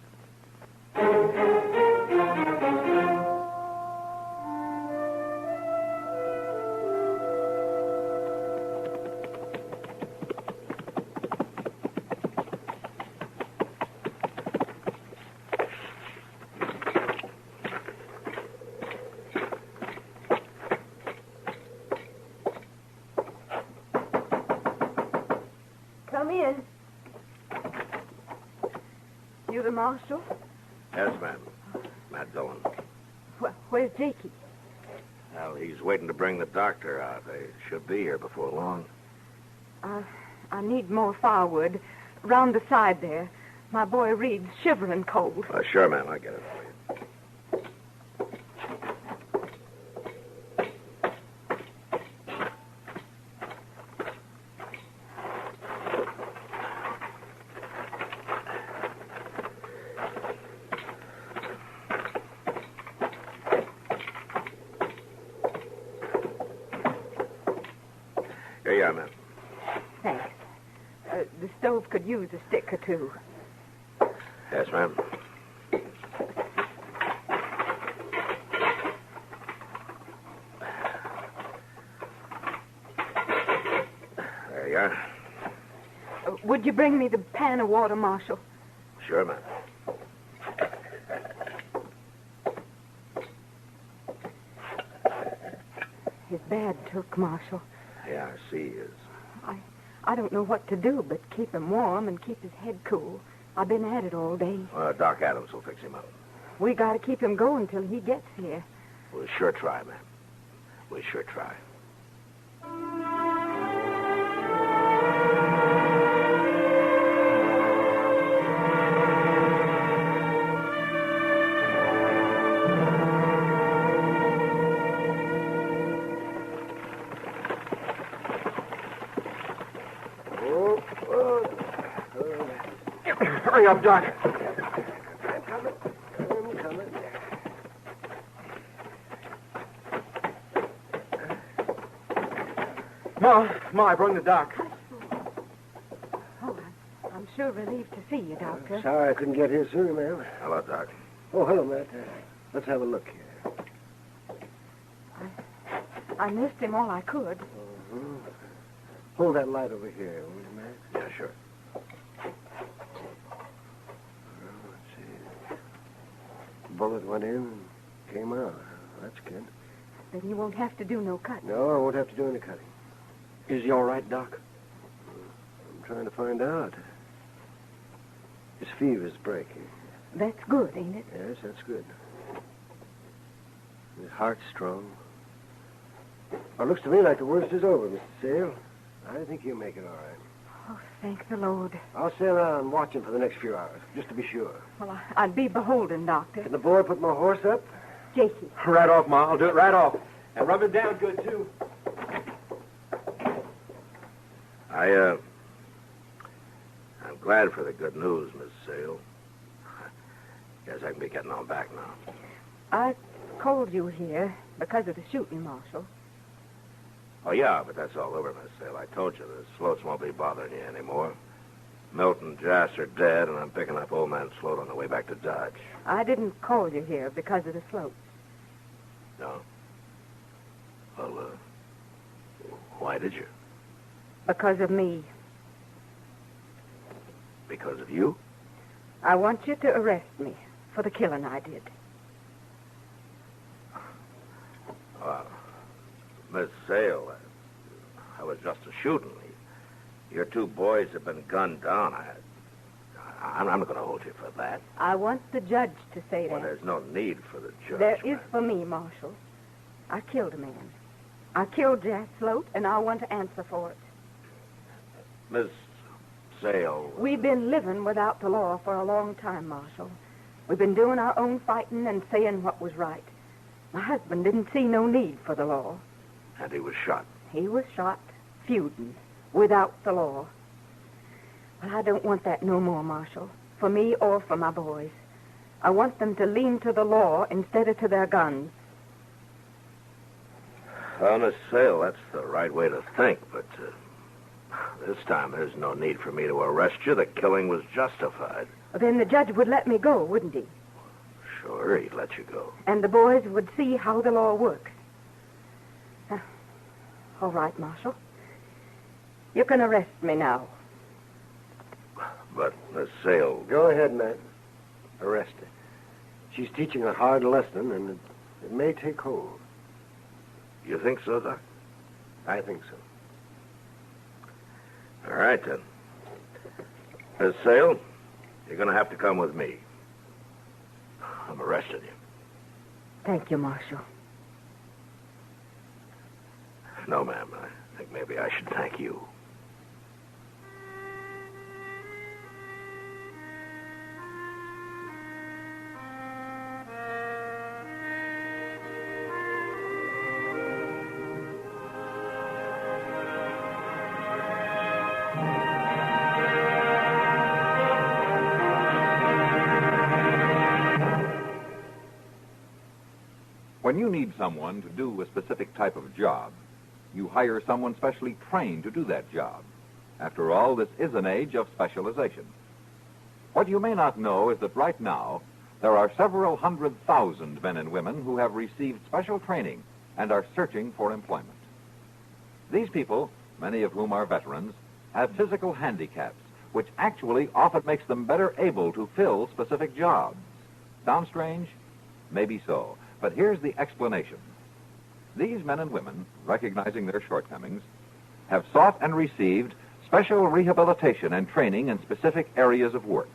Come in. You the marshal? Yes, ma'am. Matt Dillon. Where's Jakey? Well, he's waiting to bring the doctor out. They should be here before long. I need more firewood. Round the side there. My boy Reed's shivering cold. Sure, ma'am. I'll get it for you. Here you are, ma'am. Thanks. The stove could use a stick or two. Yes, ma'am. There you are. Would you bring me the pan of water, Marshal? Sure, ma'am. He's bad took, Marshal. Yeah, I see he is. I don't know what to do but keep him warm and keep his head cool. I've been at it all day. Doc Adams will fix him up. We got to keep him going till he gets here. We'll sure try, ma'am. We'll sure try. Hurry up, Doc. I'm coming. Ma, I brought the doc. Oh, I'm sure relieved to see you, Doctor. Sorry I couldn't get here sooner, ma'am. Hello, Doc. Oh, hello, Matt. Let's have a look here. I missed him all I could. Mm-hmm. Hold that light over here, will you, Matt? Yeah, sure. Let's see. Bullet went in and came out. That's good. Then you won't have to do no cutting. No, I won't have to do any cutting. Is he all right, Doc? I'm trying to find out. His fever's breaking. That's good, ain't it? Yes, that's good. His heart's strong. Well, it looks to me like the worst is over, Mr. Sale. I think he'll make it all right. Oh, thank the Lord. I'll stay around and watch him for the next few hours, just to be sure. Well, I'd be beholden, Doctor. Can the boy put my horse up? Jakey. Right off, Ma. I'll do it right off. And rub it down good, too. I'm glad for the good news, Miss Sale. Guess I can be getting on back now. I called you here because of the shooting, Marshal. Oh, yeah, but that's all over, Miss Sale. I told you the Sloats won't be bothering you anymore. Milt and Jas are dead, and I'm picking up old man Sloat on the way back to Dodge. I didn't call you here because of the Sloats. No? Well, why did you? Because of me. Because of you? I want you to arrest me for the killing I did. Miss Sale, I was just a shooting. Your two boys have been gunned down. I'm not going to hold you for that. I want the judge to say Well, that. there's no need for the judge. There is for me, Marshal. I killed a man. I killed Jas Sloat, and I want to answer for it. Miss Sale. We've been living without the law for a long time, Marshal. We've been doing our own fighting and saying what was right. My husband didn't see no need for the law. And he was shot. He was shot, feuding, without the law. Well, I don't want that no more, Marshal, for me or for my boys. I want them to lean to the law instead of to their guns. Well, Miss Sale, that's the right way to think, but this time there's no need for me to arrest you. The killing was justified. Then the judge would let me go, wouldn't he? Sure, he'd let you go. And the boys would see how the law works. All right, Marshal. You can arrest me now. But, Miss Sale... Go ahead, Matt. Arrest her. She's teaching a hard lesson, and it may take hold. You think so, Doc? I think so. All right, then. Miss Sale, you're going to have to come with me. I'm arresting you. Thank you, Marshal. No, ma'am. I think maybe I should thank you. When you need someone to do a specific type of job, you hire someone specially trained to do that job. After all, this is an age of specialization. What you may not know is that right now, there are several 100,000 men and women who have received special training and are searching for employment. These people, many of whom are veterans, have physical handicaps, which actually often makes them better able to fill specific jobs. Sound strange? Maybe so. But here's the explanation. These men and women, recognizing their shortcomings, have sought and received special rehabilitation and training in specific areas of work.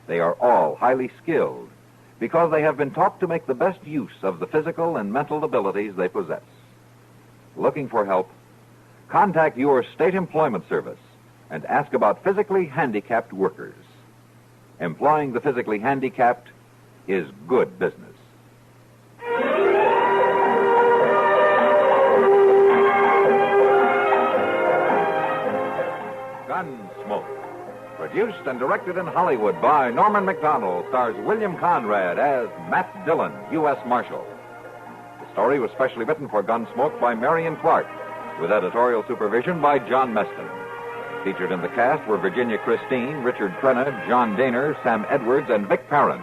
They are all highly skilled because they have been taught to make the best use of the physical and mental abilities they possess. Looking for help? Contact your state employment service and ask about physically handicapped workers. Employing the physically handicapped is good business. Gunsmoke. Produced and directed in Hollywood by Norman Macdonald, stars William Conrad as Matt Dillon, U.S. Marshal. The story was specially written for Gunsmoke by Marion Clark, with editorial supervision by John Meston. Featured in the cast were Virginia Christine, Richard Crenna, John Daner, Sam Edwards, and Vic Perrin.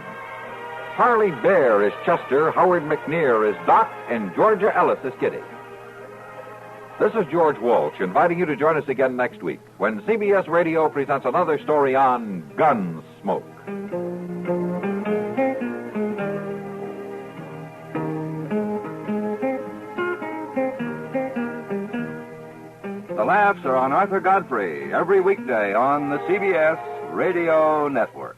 Harley Bear is Chester, Howard McNear is Doc, and Georgia Ellis is Kitty. This is George Walsh, inviting you to join us again next week when CBS Radio presents another story on Gunsmoke. The Laughs are on Arthur Godfrey every weekday on the CBS Radio Network.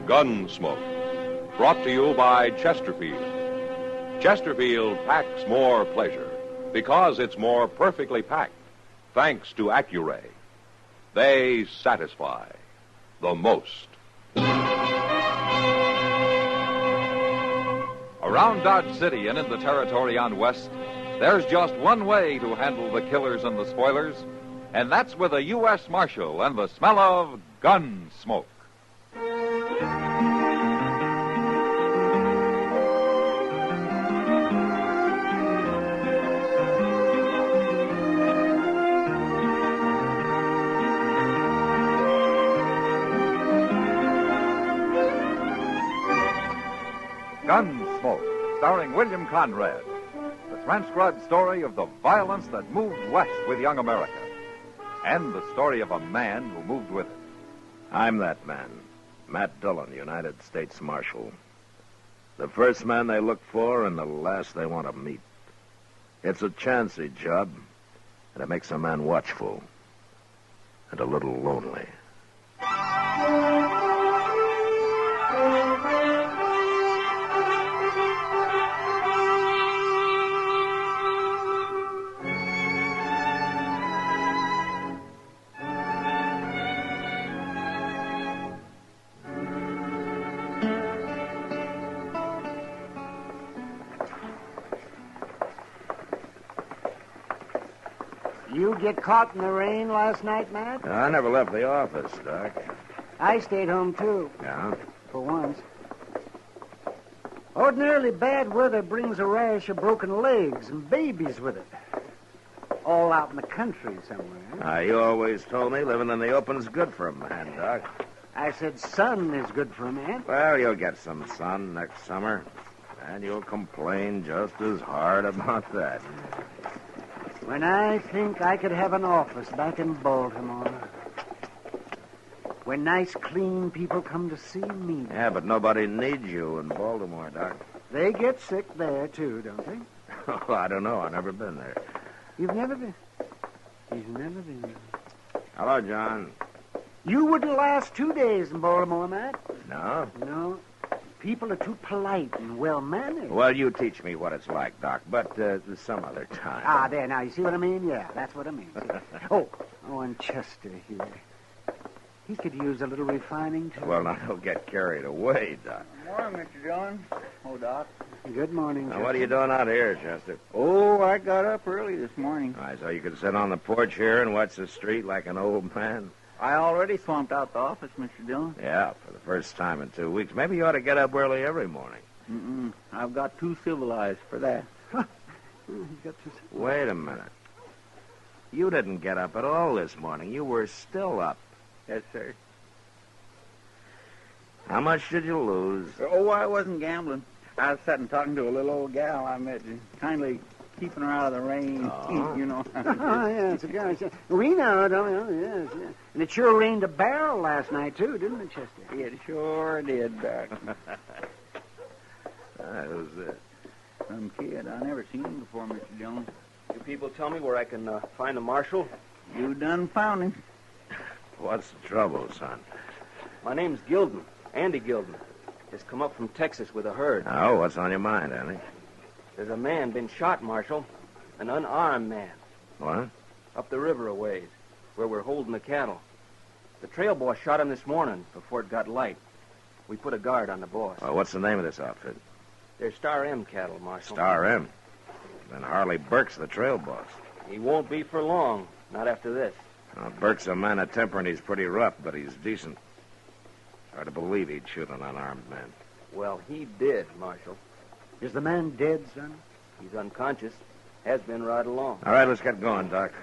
Gunsmoke, brought to you by Chesterfield. Chesterfield packs more pleasure because it's more perfectly packed, thanks to Accuray. They satisfy the most. Around Dodge City and in the territory on West, there's just one way to handle the killers and the spoilers, and that's with a U.S. Marshal and the smell of gun smoke. Gunsmoke, starring William Conrad. The transcribed story of the violence that moved west with young America. And the story of a man who moved with it. I'm that man, Matt Dillon, United States Marshal. The first man they look for and the last they want to meet. It's a chancy job, and it makes a man watchful and a little lonely. You get caught in the rain last night, Matt? I never left the office, Doc. I stayed home, too. Yeah? For once. Ordinarily, bad weather brings a rash of broken legs and babies with it. All out in the country somewhere. You always told me living in the open's good for a man, Doc. I said sun is good for a man. Well, you'll get some sun next summer, and you'll complain just as hard about that. When I think I could have an office back in Baltimore. When nice, clean people come to see me. Yeah, but nobody needs you in Baltimore, Doc. They get sick there, too, don't they? Oh, I don't know. I've never been there. You've never been? He's never been. Hello, John. You wouldn't last 2 days in Baltimore, Matt. No? No. People are too polite and well-mannered. Well, you teach me what it's like, Doc, but some other time. Ah, there, now, you see what I mean? Yeah, that's what I mean. Oh, and Chester here. He could use a little refining, too. Well, now, don't get carried away, Doc. Morning, Mr. Dillon. Oh, Doc. Good morning, Now, what are you doing out here, Chester? Oh, I got up early this morning. All right, so you could sit on the porch here and watch the street like an old man? I already swamped out the office, Mr. Dillon. Yeah, for the first time in 2 weeks. Maybe you ought to get up early every morning. Mm-mm. I've got too civilized for that. Wait a minute. You didn't get up at all this morning. You were still up. Yes, sir. How much did you lose? Oh, I wasn't gambling. I was sitting talking to a little old gal I met, kindly keeping her out of the rain, you know. Oh, yes, of course. We know, don't we? Oh, yes, yes. And it sure rained a barrel last night, too, didn't it, Chester? It sure did, Doc. Who's this? Some kid. I never seen him before, Mr. Dillon. You people tell me where I can find the marshal? You done found him. What's the trouble, son? My name's Gilden, Andy Gilden. Just come up from Texas with a herd. Oh, what's on your mind, Andy? There's a man been shot, Marshal. An unarmed man. What? Up the river a ways, where we're holding the cattle. The trail boss shot him this morning before it got light. We put a guard on the boss. Well, what's the name of this outfit? They're Star M cattle, Marshal. Star M. Then Harley Burke's the trail boss. He won't be for long. Not after this. Well, Burke's a man of temper, and he's pretty rough, but he's decent. Hard to believe he'd shoot an unarmed man. Well, he did, Marshal. Is the man dead, son? He's unconscious. Has been right along. All right, let's get going, Doc.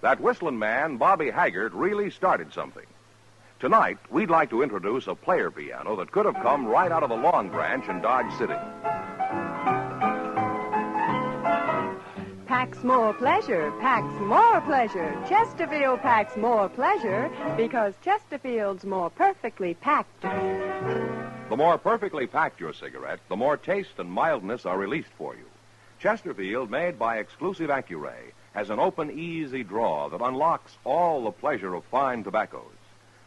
That whistling man, Bobby Haggart, really started something. Tonight, we'd like to introduce a player piano that could have come right out of the Long Branch in Dodge City. Packs more pleasure, packs more pleasure. Chesterfield packs more pleasure because Chesterfield's more perfectly packed. The more perfectly packed your cigarette, the more taste and mildness are released for you. Chesterfield, made by exclusive Accuray, has an open, easy draw that unlocks all the pleasure of fine tobaccos.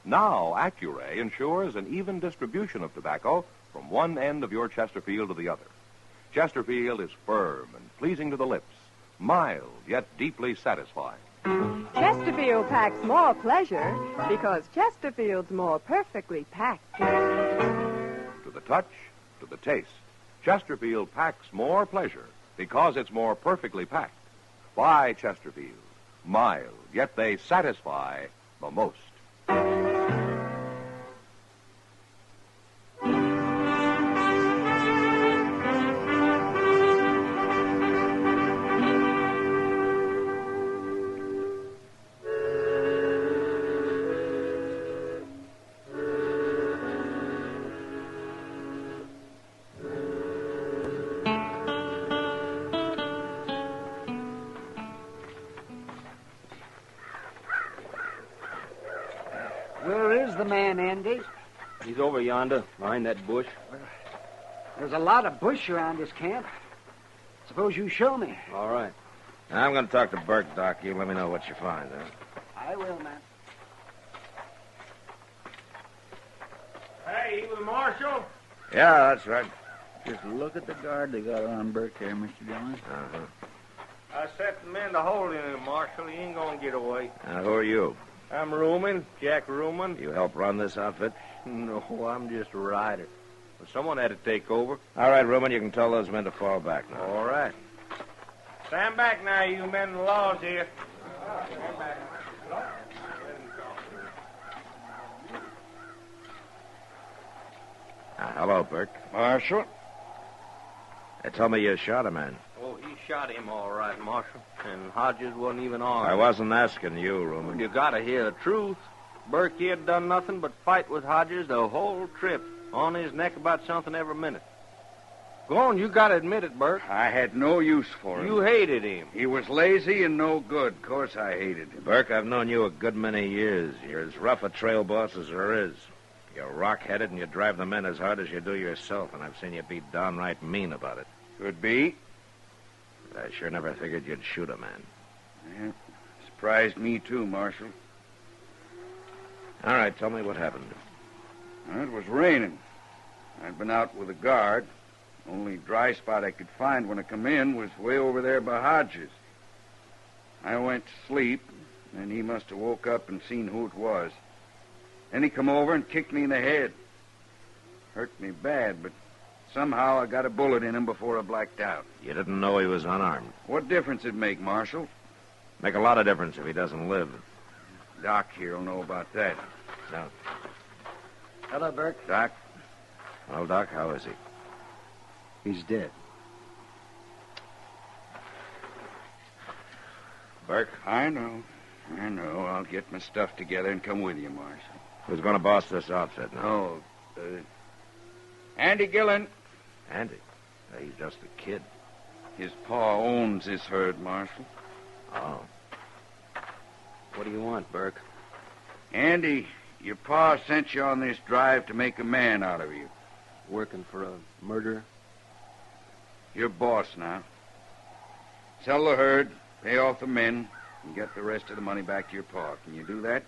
Now, Accuray ensures an even distribution of tobacco from one end of your Chesterfield to the other. Chesterfield is firm and pleasing to the lips, mild yet deeply satisfying. Chesterfield packs more pleasure because Chesterfield's more perfectly packed. To the touch, to the taste, Chesterfield packs more pleasure because it's more perfectly packed. Buy Chesterfield. Mild, yet they satisfy the most. Where is the man, Andy? He's over yonder, behind that bush. There's a lot of bush around this camp. Suppose you show me. All right. I'm going to talk to Burke, Doc. You let me know what you find, huh? I will, man. Hey, you the marshal? Yeah, that's right. Just look at the guard they got on Burke there, Mr. Dillon. Uh-huh. I set the men to hold him, Marshal. He ain't gonna get away. Who are you? I'm Ruman, Jack Ruman. You help run this outfit? No, I'm just a rider. But someone had to take over. All right, Ruman, you can tell those men to fall back now. All right. Stand back now, you men in the laws here. Stand back. Hello, Burke. Marshal? Tell me you shot a man. Oh, he shot him all right, Marshal. And Hodges wasn't even armed. I wasn't asking you, Ruman. You gotta hear the truth. Burke, he had done nothing but fight with Hodges the whole trip. On his neck about something every minute. Go on, you gotta admit it, Bert. I had no use for him. You hated him. He was lazy and no good. Of course I hated him. Burke, I've known you a good many years. You're as rough a trail boss as there is. You're rock-headed and you drive the men as hard as you do yourself, and I've seen you be downright mean about it. Could be. But I sure never figured you'd shoot a man. Yeah, surprised me too, Marshal. All right, tell me what happened. Well, it was raining. I'd been out with a guard. Only dry spot I could find when I come in was way over there by Hodges. I went to sleep, and he must have woke up and seen who it was. Then he come over and kicked me in the head. Hurt me bad, but somehow I got a bullet in him before I blacked out. You didn't know he was unarmed. What difference it make, Marshal? Make a lot of difference if he doesn't live. Doc here will know about that. No. Hello, Burke. Doc? Well, Doc, how is he? He's dead. Burke? I know. I'll get my stuff together and come with you, Marshal. Who's going to boss this outfit now? Oh, Andy Gillen. Andy? He's just a kid. His pa owns this herd, Marshal. Oh. What do you want, Burke? Andy, your pa sent you on this drive to make a man out of you. Working for a murderer? You're boss now. Sell the herd, pay off the men, and get the rest of the money back to your pa. Can you do that?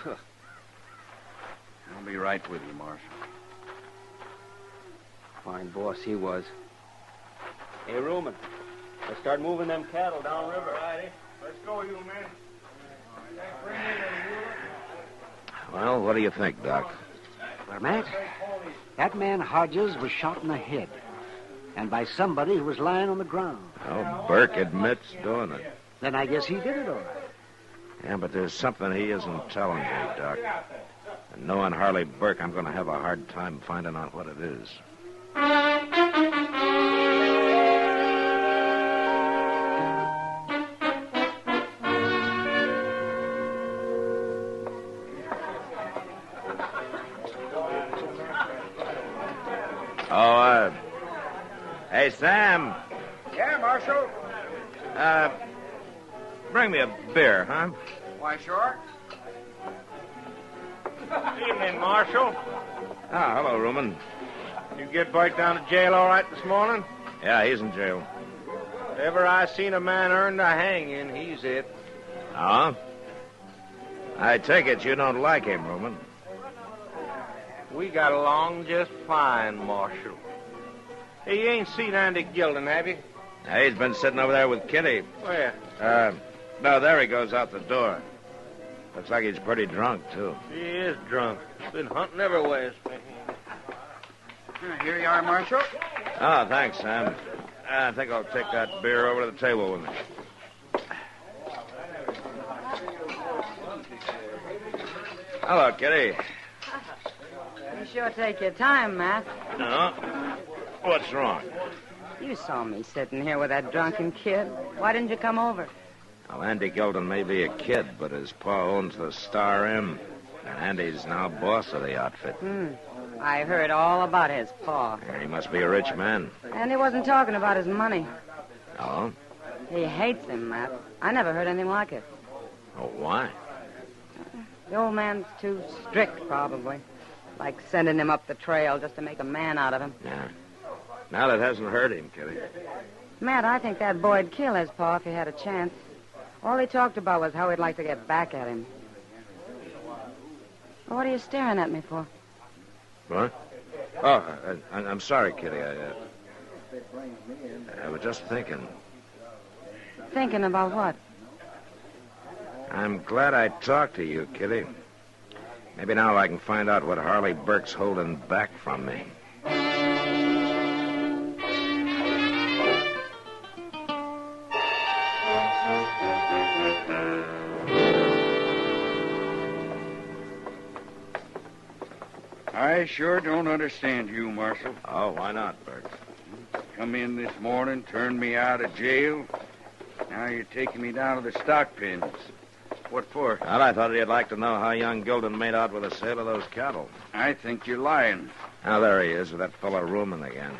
I'll be right with you, Marshal. Fine boss he was. Hey, Ruman, let's start moving them cattle downriver. Righty. Let's go, you men. Well, what do you think, Doc? Well, Matt, that man Hodges was shot in the head. And by somebody who was lying on the ground. Well, Burke admits doing it. Then I guess he did it all right. Yeah, but there's something he isn't telling me, Doc. And knowing Harley Burke, I'm going to have a hard time finding out what it is. Hey, Sam. Yeah, Marshal. Bring me a beer, huh? Why, sure. Evening, Marshal. Ah, hello, Ruman. You get Burke down to jail all right this morning? Yeah, he's in jail. If ever I seen a man earned a hanging, he's it. Oh? I take it you don't like him, Ruman. We got along just fine, Marshal. Hey, you ain't seen Andy Gilden, have you? Yeah, he's been sitting over there with Kitty. Where? No, there he goes out the door. Looks like he's pretty drunk, too. He is drunk. Been hunting everywhere. Here you are, Marshal. Oh, thanks, Sam. I think I'll take that beer over to the table with me. Hello, Kitty. You sure take your time, Matt. No. What's wrong? You saw me sitting here with that drunken kid. Why didn't you come over? Well, Andy Gilden may be a kid, but his pa owns the Star M. And Andy's now boss of the outfit. I heard all about his pa. He must be a rich man. And he wasn't talking about his money. Oh? He hates him, Matt. I never heard anything like it. Oh, why? The old man's too strict, probably. Like sending him up the trail just to make a man out of him. Yeah. Now that hasn't hurt him, Kitty. Matt, I think that boy'd kill his pa if he had a chance. All he talked about was how he'd like to get back at him. What are you staring at me for? What? Oh, I'm sorry, Kitty. I was just thinking. Thinking about what? I'm glad I talked to you, Kitty. Maybe now I can find out what Harley Burke's holding back from me. I sure don't understand you, Marshal. Oh, why not, Burke? Come in this morning, turned me out of jail. Now you're taking me down to the stock pens. What for? Well, I thought you'd like to know how young Gilden made out with the sale of those cattle. I think you're lying. Now, there he is with that fellow Ruman again.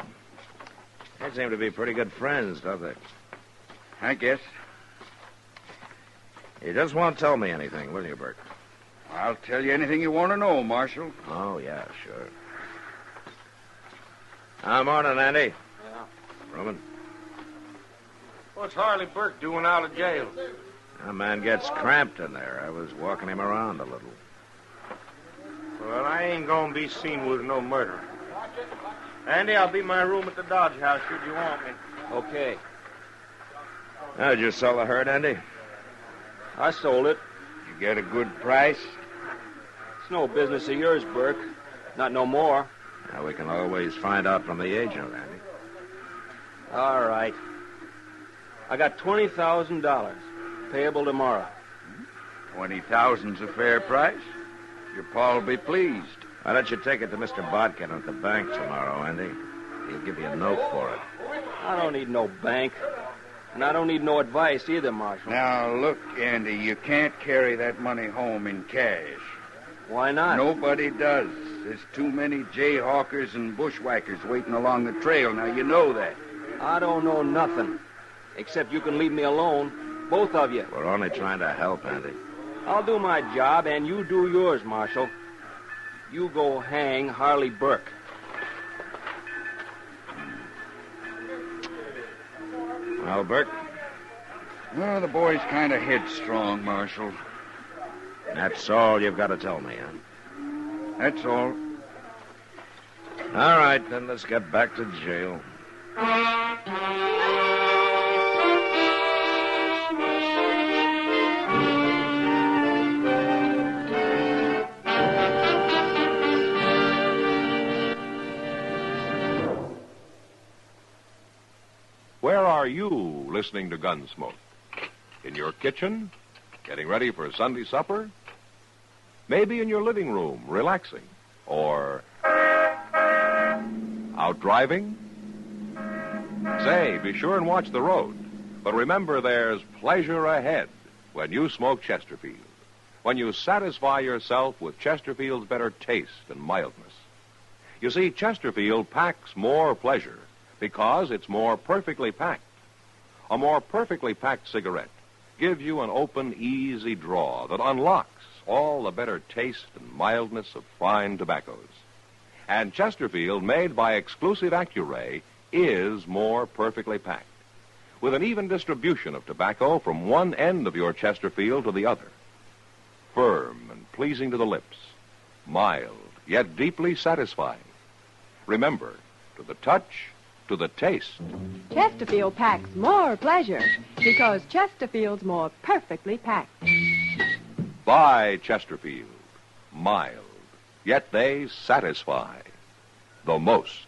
They seem to be pretty good friends, don't they? I guess. You just won't tell me anything, will you, Bert? I'll tell you anything you want to know, Marshal. Oh, yeah, sure. Morning, Andy. Yeah. Roman. What's Harley Burke doing out of jail? That man gets cramped in there. I was walking him around a little. Well, I ain't gonna be seen with no murder. Andy, I'll be in my room at the Dodge House should you want me. Okay. How'd you sell the herd, Andy? I sold it. You get a good price? It's no business of yours, Burke. Not no more. Now, we can always find out from the agent, Andy. All right. I got $20,000. Payable tomorrow. 20,000's a fair price. Your pa'll be pleased. Why don't you take it to Mr. Bodkin at the bank tomorrow, Andy? He'll give you a note for it. I don't need no bank. And I don't need no advice either, Marshal. Now, look, Andy, you can't carry that money home in cash. Why not? Nobody does. There's too many jayhawkers and bushwhackers waiting along the trail. Now, you know that. I don't know nothing. Except you can leave me alone. Both of you. We're only trying to help, Andy. I'll do my job, and you do yours, Marshal. You go hang Harley Burke. Well, Burke? Well, the boy's kind of headstrong, Marshal. That's all you've got to tell me, huh? That's all. All right, then let's get back to jail. Where are you listening to Gunsmoke? In your kitchen? Getting ready for Sunday supper? Maybe in your living room, relaxing? Or out driving? Say, be sure and watch the road. But remember, there's pleasure ahead when you smoke Chesterfield. When you satisfy yourself with Chesterfield's better taste and mildness. You see, Chesterfield packs more pleasure because it's more perfectly packed. A more perfectly packed cigarette gives you an open, easy draw that unlocks all the better taste and mildness of fine tobaccos. And Chesterfield, made by exclusive Accuray, is more perfectly packed, with an even distribution of tobacco from one end of your Chesterfield to the other. Firm and pleasing to the lips, mild, yet deeply satisfying. Remember, to the touch, to the taste. Chesterfield packs more pleasure because Chesterfield's more perfectly packed. Buy Chesterfield. Mild, yet they satisfy the most.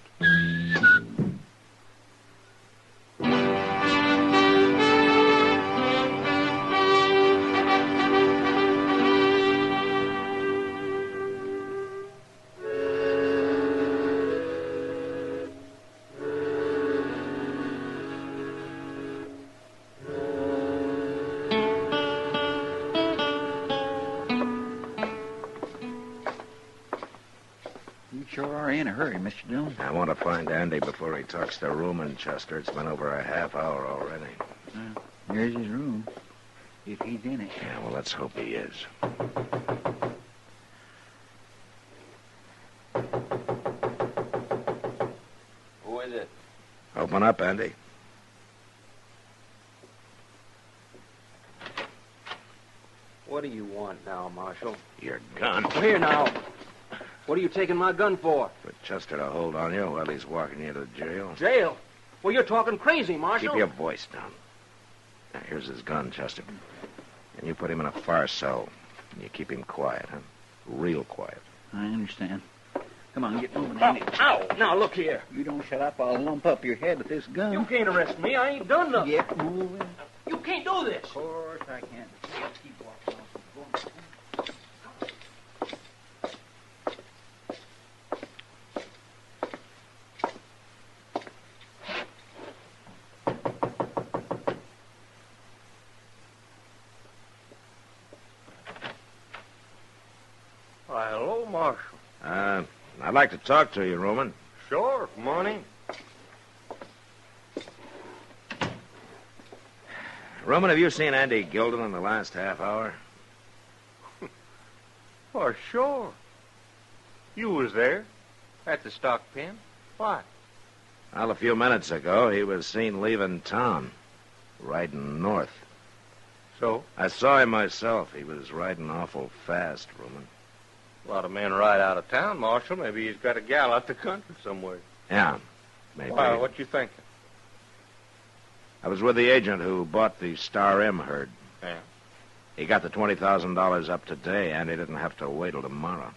You sure are in a hurry, Mr. Dillon. I want to find Andy before he talks to Room Chester. It's been over a half hour already. There's his room, if he's in it. Yeah, well, let's hope he is. Who is it? Open up, Andy. What do you want now, Marshal? Your gun. Well, here now. What are you taking my gun for? For Chester to hold on you while he's walking you to jail. Jail? Well, you're talking crazy, Marshal. Keep your voice down. Now, here's his gun, Chester. And you put him in a far cell. And you keep him quiet, huh? Real quiet. I understand. Come on, get moving, Andy. Ow! Now, look here. You don't shut up, I'll lump up your head with this gun. You can't arrest me. I ain't done nothing. Get moving. You can't do this. Of course I can. Keep walking off. Why, hello, Marshal. I'd like to talk to you, Roman. Sure, morning. Roman, have you seen Andy Gilden in the last half hour? Oh, sure. You was there at the stock pen. Why? Well, a few minutes ago, he was seen leaving town, riding north. So? I saw him myself. He was riding awful fast, Roman. A lot of men ride out of town, Marshal. Maybe he's got a gal out the country somewhere. Yeah, maybe. Why, what you thinking? I was with the agent who bought the Star M herd. Yeah. He got the $20,000 up today, and he didn't have to wait till tomorrow.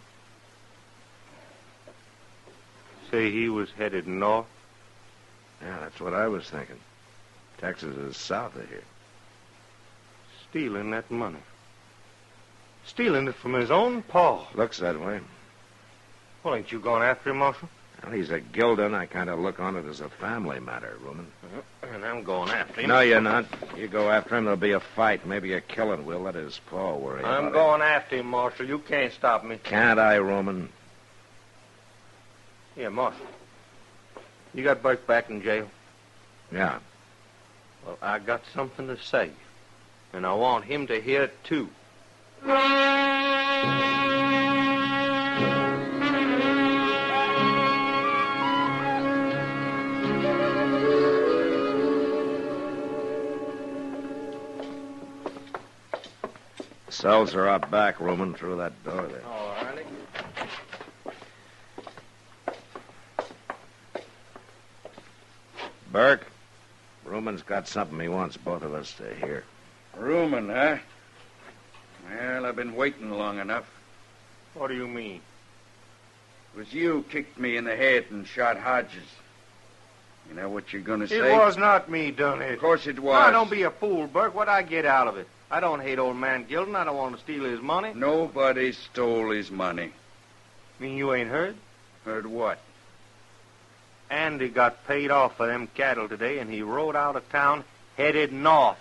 Say he was headed north? Yeah, that's what I was thinking. Texas is south of here. Stealing that money. Stealing it from his own paw. Looks that way. Well, ain't you going after him, Marshal? Well, he's a Gilden. I kind of look on it as a family matter, Roman. And I'm going after him. No, you're not. You go after him, there'll be a fight, maybe a killing. We'll let his paw worry about it. I'm going after him, Marshal. You can't stop me. Can't I, Roman? Yeah, Marshal. You got Burke back in jail? Yeah. Well, I got something to say. And I want him to hear it, too. Cells are out back, Roman, through that door there. All righty. Burke, Roman's got something he wants both of us to hear. Rumen, huh? Well, I've been waiting long enough. What do you mean? It was you kicked me in the head and shot Hodges. You know what you're going to say? It was not me done it. Of course it was. Now, don't be a fool, Burke. What'd I get out of it? I don't hate old man Gilden. I don't want to steal his money. Nobody stole his money. Mean you ain't heard? Heard what? Andy got paid off for them cattle today, and he rode out of town headed north.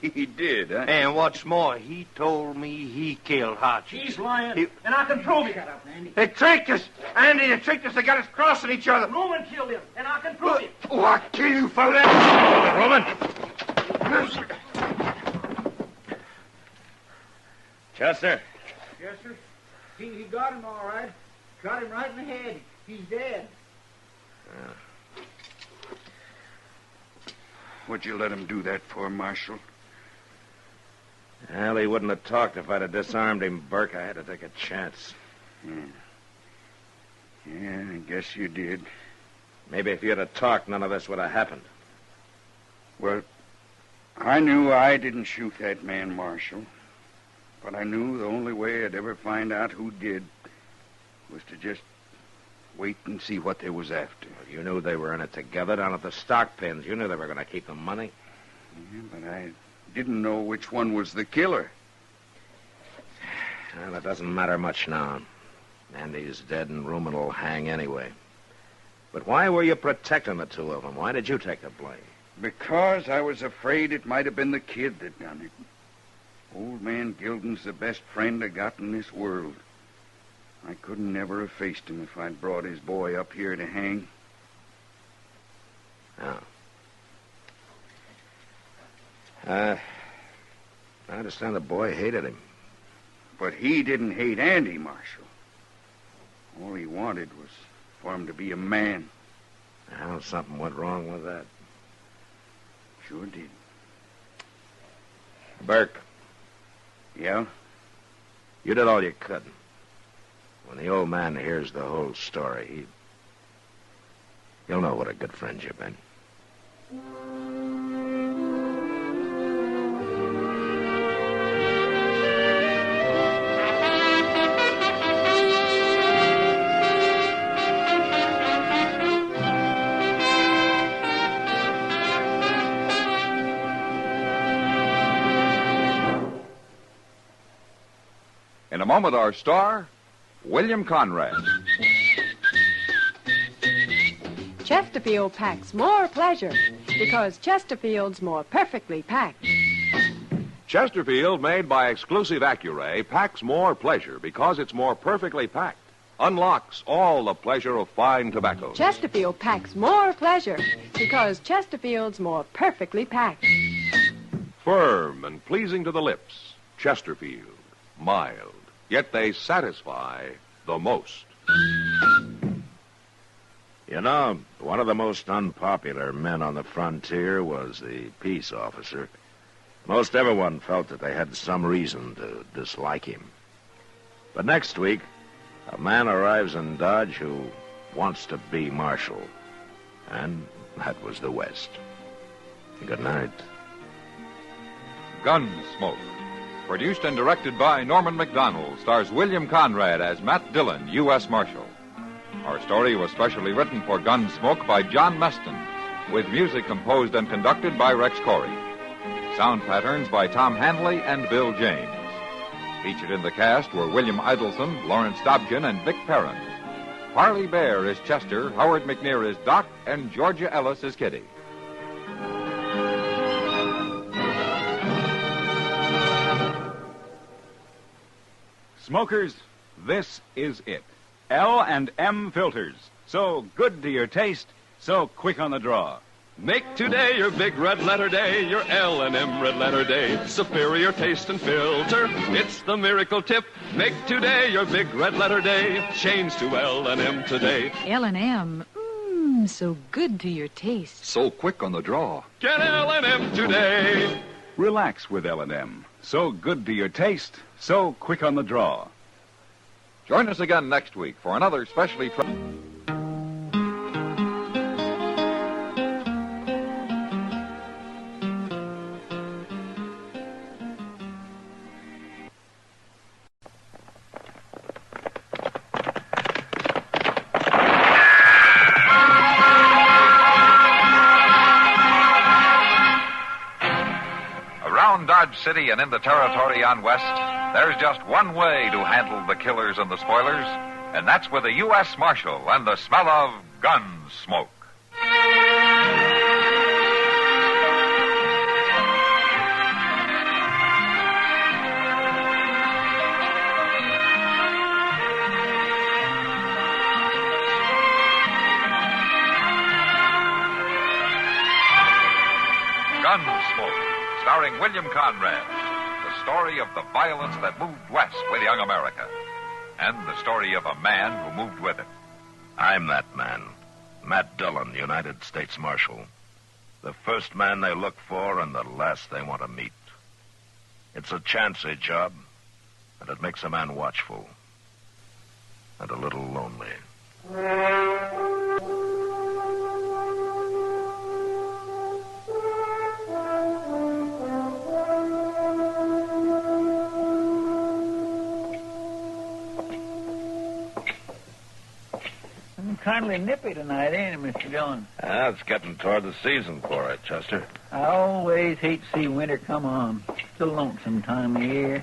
He did, huh? And what's more, he told me he killed Hodges. He's lying, and I can prove it. Andy. They tricked us. Andy, they tricked us. They got us crossing each other. Roman killed him, and I can prove it. Oh, I'll kill you for that. Roman! Chester? Yes, sir. He got him all right. Shot him right in the head. He's dead. What'd you let him do that for, Marshal? Well, he wouldn't have talked if I'd have disarmed him, Burke. I had to take a chance. Yeah, I guess you did. Maybe if you'd have talked, none of this would have happened. Well, I knew I didn't shoot that man, Marshal. But I knew the only way I'd ever find out who did was to just wait and see what they was after. You knew they were in it together down at the stock pens. You knew they were going to keep the money. Yeah, but I didn't know which one was the killer. Well, it doesn't matter much now. Andy's dead and Rumen will hang anyway. But why were you protecting the two of them? Why did you take the blame? Because I was afraid it might have been the kid that done it. Old man Gilden's the best friend I got in this world. I couldn't never have faced him if I'd brought his boy up here to hang. Oh. I understand the boy hated him. But he didn't hate Andy, Marshal. All he wanted was for him to be a man. Well, something went wrong with that. Sure did. Burke. Yeah? You did all you could. When the old man hears the whole story, he'll know what a good friend you've been. In a moment, our star, William Conrad. Chesterfield packs more pleasure because Chesterfield's more perfectly packed. Chesterfield, made by exclusive Accuray, packs more pleasure because it's more perfectly packed. Unlocks all the pleasure of fine tobacco. Chesterfield packs more pleasure because Chesterfield's more perfectly packed. Firm and pleasing to the lips, Chesterfield. Mild, yet they satisfy the most. You know, one of the most unpopular men on the frontier was the peace officer. Most everyone felt that they had some reason to dislike him. But next week, a man arrives in Dodge who wants to be marshal. And that was the West. Good night. Gunsmoke. Produced and directed by Norman MacDonald, stars William Conrad as Matt Dillon, U.S. Marshal. Our story was specially written for Gunsmoke by John Meston, with music composed and conducted by Rex Corey. Sound patterns by Tom Hanley and Bill James. Featured in the cast were William Idelson, Lawrence Dobkin, and Vic Perrin. Harley Bear is Chester, Howard McNear is Doc, and Georgia Ellis is Kitty. Smokers, this is it. L&M filters. So good to your taste, so quick on the draw. Make today your big red letter day, your L&M red letter day. Superior taste and filter, it's the miracle tip. Make today your big red letter day. Change to L&M today. L&M, so good to your taste. So quick on the draw. Get L&M today. Relax with L&M. So good to your taste, so quick on the draw. Join us again next week for another specially... Around Dodge City and in the territory on West, there's just one way to handle the killers and the spoilers, and that's with a U.S. Marshal and the smell of Gunsmoke. Gunsmoke, starring William Conrad. The story of the violence that moved west with young America. And the story of a man who moved with it. I'm that man. Matt Dillon, United States Marshal. The first man they look for and the last they want to meet. It's a chancy job, and it makes a man watchful. And a little lonely. Kindly nippy tonight, ain't it, Mr. Dillon? It's getting toward the season for it, Chester. I always hate to see winter come on. It's a lonesome time of year.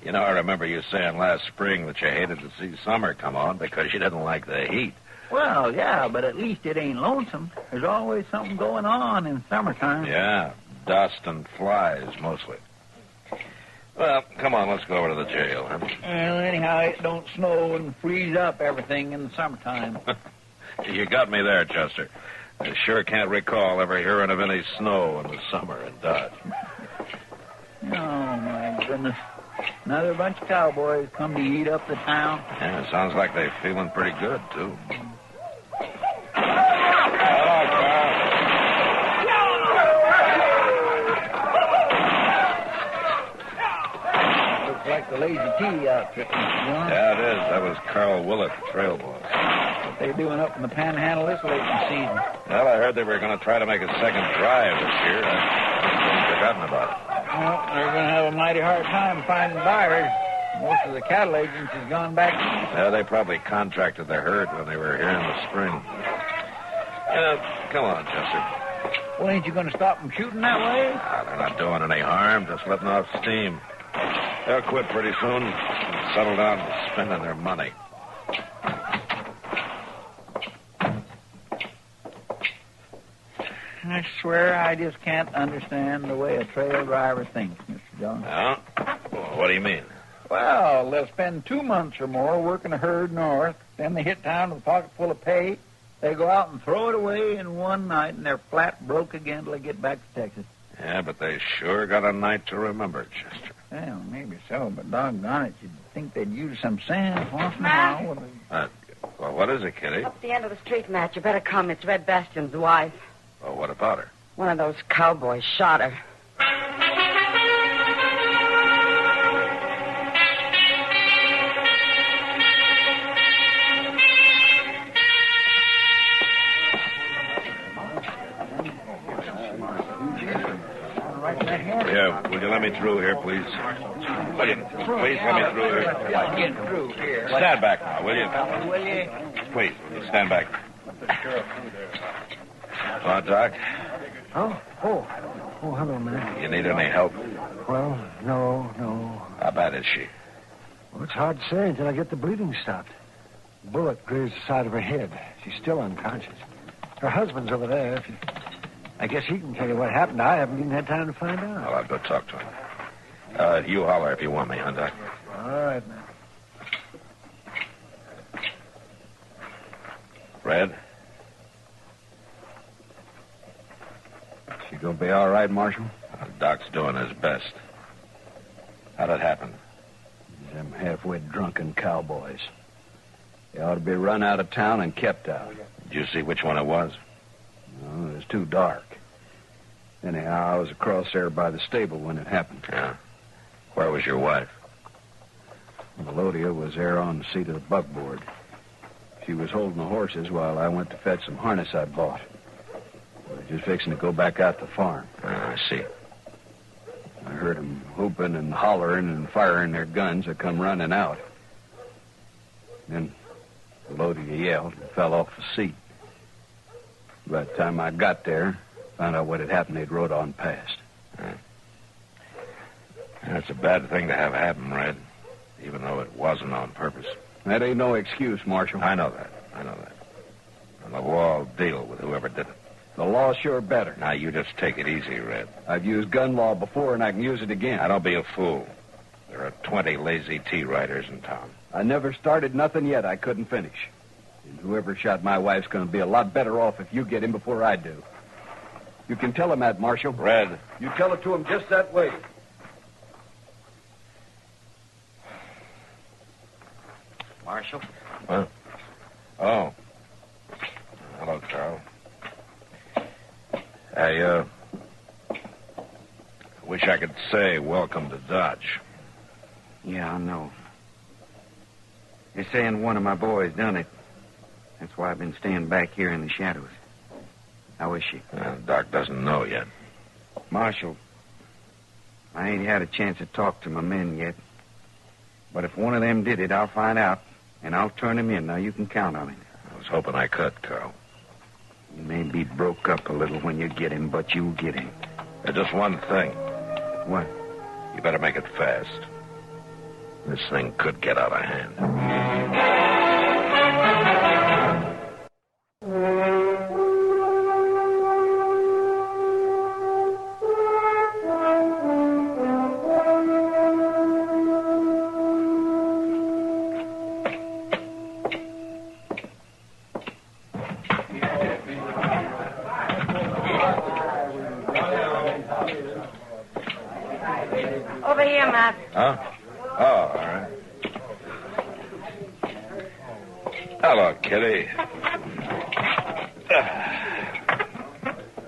You know, I remember you saying last spring that you hated to see summer come on because you didn't like the heat. Well, yeah, but at least it ain't lonesome. There's always something going on in summertime. Yeah, dust and flies, mostly. Well, come on, let's go over to the jail, huh? Well, anyhow, it don't snow and freeze up everything in the summertime. You got me there, Chester. I sure can't recall ever hearing of any snow in the summer in Dodge. Oh, my goodness. Another bunch of cowboys come to eat up the town. Yeah, it sounds like they're feeling pretty good, too. Like the Lazy T outfit, Mr. Dillon. Yeah, it is. That was Carl Willett, the trail boss. What they doing up in the Panhandle this late in the season? Well, I heard they were going to try to make a second drive this year. I've forgotten about it. Well, they're going to have a mighty hard time finding buyers. Most of the cattle agents has gone back east. Yeah, they probably contracted the herd when they were here in the spring. Come on, Chester. Well, ain't you going to stop them shooting that way? They're not doing any harm, just letting off steam. They'll quit pretty soon and settle down to spending their money. I swear I just can't understand the way a trail driver thinks, Mr. Dillon. Yeah? Well, what do you mean? Well, they'll spend 2 months or more working a herd north. Then they hit town with a pocket full of pay. They go out and throw it away in one night, and they're flat broke again till they get back to Texas. Yeah, but they sure got a night to remember, Chester. Well, maybe so, but doggone it, you'd think they'd use some sand once in a while. With Well, what is it, Kitty? Up the end of the street, Matt. You better come. It's Red Bastion's wife. Well, what about her? One of those cowboys shot her. Yeah, will you let me through here, please? Will you? Please let me through here. Get through here. Stand back now, will you? Will you? Please, will you stand back? Well, Doc, Oh, hello, man. you need any help? Well, no. How bad is she? Well, it's hard to say until I get the bleeding stopped. Bullet grazed the side of her head. She's still unconscious. Her husband's over there. I guess he can tell you what happened. I haven't even had time to find out. Well, I'll go talk to him. You holler if you want me, huh, Doc? All right, man. Red? She gonna be all right, Marshal? Doc's doing his best. How'd it happen? Them half-wit drunken cowboys. They ought to be run out of town and kept out. Did you see which one it was? No, it was too dark. Anyhow, I was across there by the stable when it happened. Yeah. Where was your wife? Melodia was there on the seat of the buckboard. She was holding the horses while I went to fetch some harness I'd bought. We were just fixing to go back out to the farm. I see. I heard them whooping and hollering and firing their guns. I come running out. Then Melodia yelled and fell off the seat. By the time I got there, found out what had happened, they'd rode on past. That's a bad thing to have happen, Red, even though it wasn't on purpose. That ain't no excuse, Marshal. I know that. And the law will deal with whoever did it. The law's sure better. Now, you just take it easy, Red. I've used gun law before, and I can use it again. Now, don't be a fool. There are 20 lazy T-riders in town. I never started nothing yet I couldn't finish. And whoever shot my wife's going to be a lot better off if you get him before I do. You can tell him that, Marshal. Red. You tell it to him just that way. Marshal? Huh? Oh. Hello, Carl. I wish I could say welcome to Dodge. Yeah, I know. They're saying one of my boys done it. That's why I've been staying back here in the shadows. How is she? Doc doesn't know yet. Marshal, I ain't had a chance to talk to my men yet. But if one of them did it, I'll find out, and I'll turn him in. Now, you can count on it. I was hoping I could, Carl. You may be broke up a little when you get him, but you'll get him. Just one thing. What? You better make it fast. This thing could get out of hand. Over here, Matt. Huh? Oh, all right. Hello, Kitty.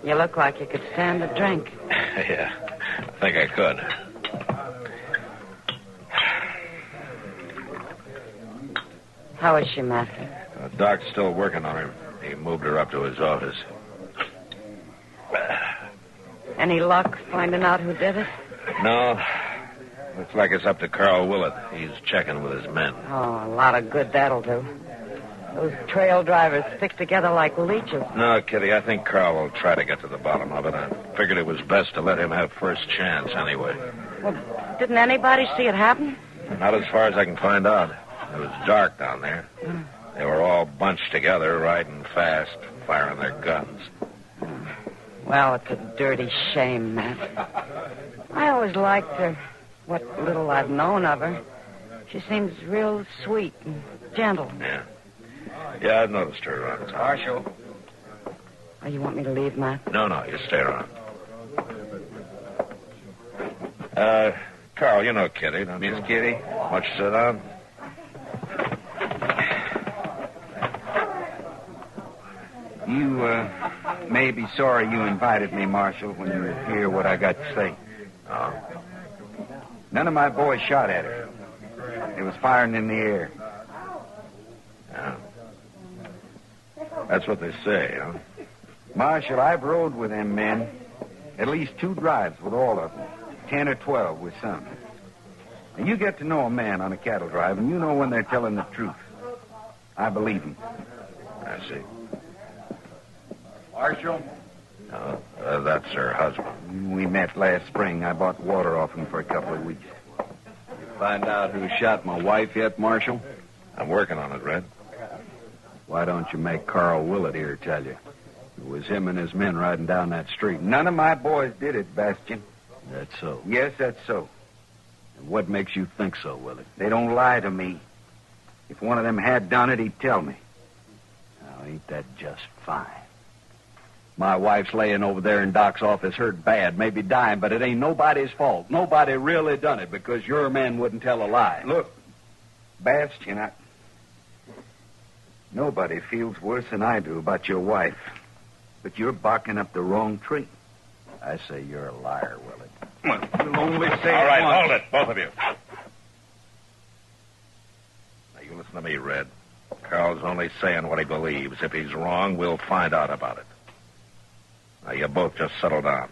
You look like you could stand a drink. Yeah, I think I could. How is she, Matt? Doc's still working on her. He moved her up to his office. Any luck finding out who did it? No. Looks like it's up to Carl Willett. He's checking with his men. Oh, a lot of good that'll do. Those trail drivers stick together like leeches. No, Kitty, I think Carl will try to get to the bottom of it. I figured it was best to let him have first chance anyway. Well, didn't anybody see it happen? Not as far as I can find out. It was dark down there. They were all bunched together, riding fast, firing their guns. Well, it's a dirty shame, Matt. I always liked her. What little I've known of her. She seems real sweet and gentle. Yeah, I've noticed her around town. Marshal. Oh, you want me to leave, Matt? No, you stay around. Carl, you know Kitty, don't you? Miss Kitty? Why don't you sit down? You, may be sorry you invited me, Marshal, when you hear what I got to say. Oh. None of my boys shot at her. They was firing in the air. Yeah. That's what they say, huh? Marshal, I've rode with them men. At least 2 drives with all of them. 10 or 12 with some. And you get to know a man on a cattle drive, and you know when they're telling the truth. I believe them. I see. Marshal? That's her husband. We met last spring. I bought water off him for a couple of weeks. You find out who shot my wife yet, Marshal? I'm working on it, Red. Why don't you make Carl Willett here tell you? It was him and his men riding down that street. None of my boys did it, Bastian. That's so. Yes, that's so. And what makes you think so, Willett? They don't lie to me. If one of them had done it, he'd tell me. Now, ain't that just fine? My wife's laying over there in Doc's office hurt bad, maybe dying, but it ain't nobody's fault. Nobody really done it because your men wouldn't tell a lie. Look, Bastian, nobody feels worse than I do about your wife. But you're barking up the wrong tree. I say you're a liar, Willett. Well, you'll only say All right, once. hold it, both of you. Now, you listen to me, Red. Carl's only saying what he believes. If he's wrong, we'll find out about it. Now, you both just settle down.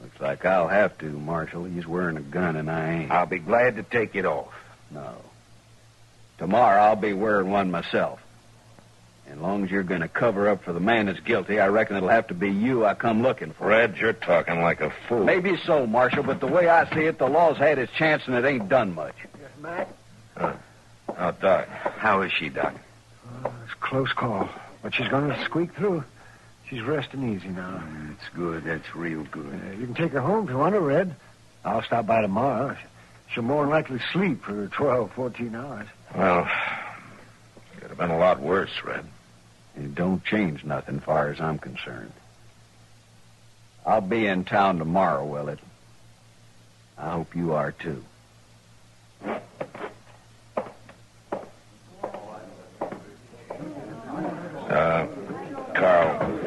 Looks like I'll have to, Marshal. He's wearing a gun and I ain't. I'll be glad to take it off. No. Tomorrow I'll be wearing one myself. As long as you're going to cover up for the man that's guilty, I reckon it'll have to be you I come looking for. Red, you're talking like a fool. Maybe so, Marshal, but the way I see it, the law's had its chance and it ain't done much. Yes, Mac? Oh, Doc. How is she, Doc? It's a close call, but she's going to squeak through. She's resting easy now. That's good. That's real good. You can take her home if you want to, Red. I'll stop by tomorrow. She'll more than likely sleep for 12, 14 hours. Well, could have been a lot worse, Red. It don't change nothing far as I'm concerned. I'll be in town tomorrow, Willett. I hope you are, too. Carl,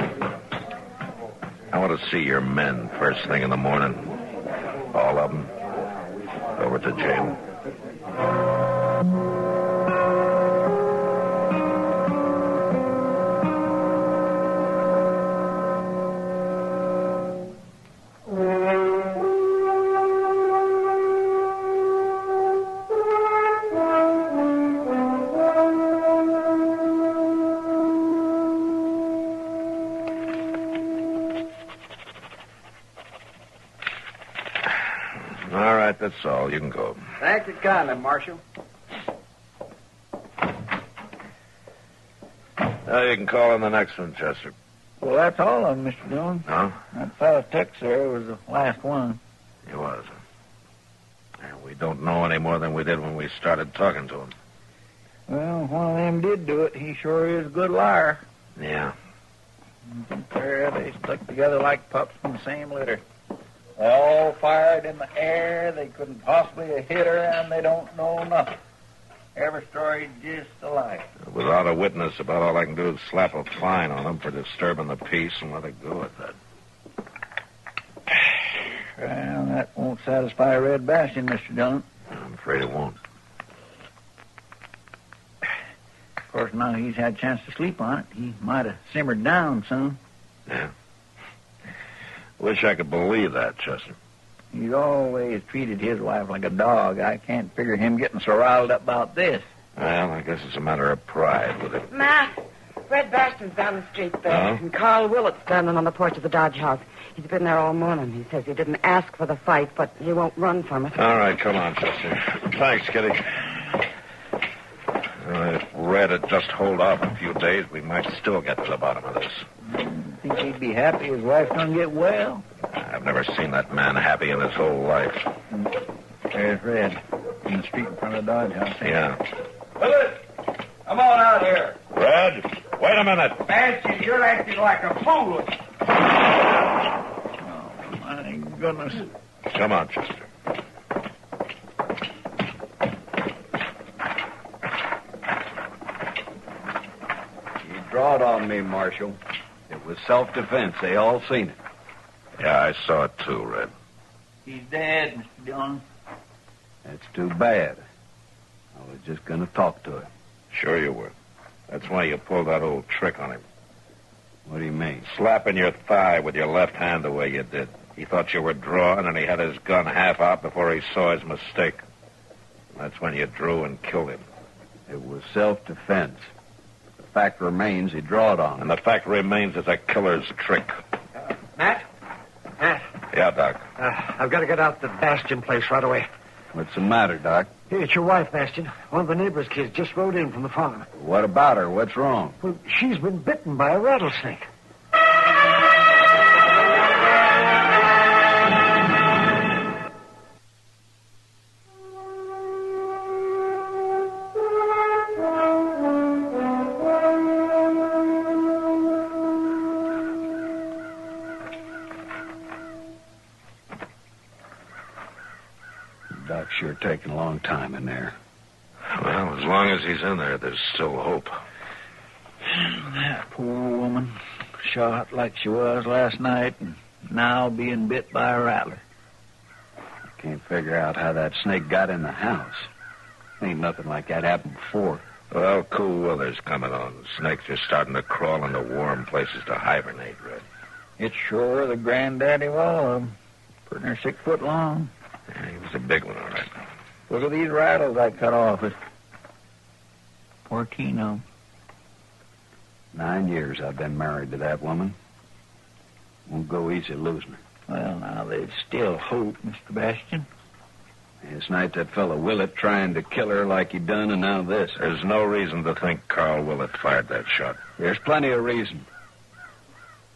I want to see your men first thing in the morning. All of them. Over to jail. All right, that's all. You can go. Thank you kindly, Marshal. Now you can call in the next one, Chester. Well, that's all of them, Mr. Dillon. Huh? That fellow Tex there was the last one. He was. We don't know any more than we did when we started talking to him. Well, if one of them did do it, he sure is a good liar. Yeah. There, they stuck together like pups in the same litter. They all fired in the air. They couldn't possibly have hit her, and they don't know nothing. Every story just alike. Without a witness, about all I can do is slap a fine on them for disturbing the peace and let it go at that. Well, that won't satisfy Red Bastion, Mr. Dillon. I'm afraid it won't. Of course, now he's had a chance to sleep on it. He might have simmered down some. Yeah. Wish I could believe that, Chester. He's always treated his wife like a dog. I can't figure him getting so riled up about this. Well, I guess it's a matter of pride with it. Matt, Red Bastion's down the street there. Huh? And Carl Willett's standing on the porch of the Dodge House. He's been there all morning. He says he didn't ask for the fight, but he won't run from it. All right, come on, Chester. Thanks, Kitty. If Red had just hold off a few days, we might still get to the bottom of this. Think he'd be happy his wife's gonna get well? I've never seen that man happy in his whole life. There's Red in the street in front of the Dodge House. Yeah. Willett, come on out here. Red, wait a minute. Fancy, you're acting like a fool. My goodness. Come on, Chester. You drawed on me, Marshal. It was self-defense. They all seen it. Yeah, I saw it too, Red. He's dead, Mr. Dillon. That's too bad. I was just going to talk to him. Sure you were. That's why you pulled that old trick on him. What do you mean? Slapping your thigh with your left hand the way you did. He thought you were drawing, and he had his gun half out before he saw his mistake. That's when you drew and killed him. It was self-defense. The fact remains he drawed on him. And the fact remains it's a killer's trick. Matt? Matt? Yeah, Doc. I've got to get out to the Bastion place right away. What's the matter, Doc? Hey, it's your wife, Bastion. One of the neighbor's kids just rode in from the farm. What about her? What's wrong? Well, she's been bitten by a rattlesnake. Doc's sure taking a long time in there. Well, as long as he's in there, there's still hope. That poor woman, shot like she was last night, and now being bit by a rattler. I can't figure out how that snake got in the house. Ain't nothing like that happened before. Well, cool weather's coming on. The snakes are starting to crawl into warm places to hibernate, Red. It's sure the granddaddy of all of them. Pretty near 6 foot long. Yeah, he was a big one, all right. Look at these rattles I cut off it. Poor Keno. 9 years I've been married to that woman. Won't go easy losing her. Well, now, there's still hope, Mr. Bastion. Last night that fellow Willett trying to kill her like he done, and now this. There's no reason to think Carl Willett fired that shot. There's plenty of reason.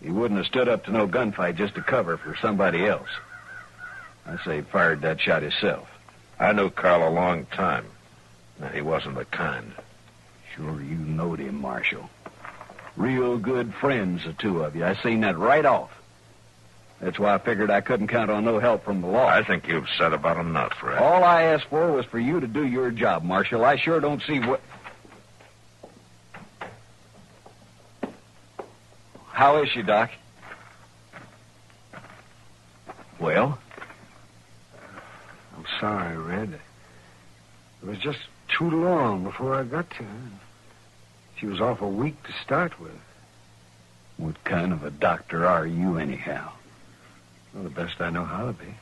He wouldn't have stood up to no gunfight just to cover for somebody else. I say he fired that shot himself. I knew Carl a long time. He wasn't the kind. Sure you knowed him, Marshal. Real good friends, the two of you. I seen that right off. That's why I figured I couldn't count on no help from the law. I think you've said about enough, Red. All I asked for was for you to do your job, Marshal. I sure don't see what... How is she, Doc? Well? I'm sorry, Red. It was just too long before I got to her. She was awful weak to start with. What kind of a doctor are you, anyhow? Well, the best I know how to be.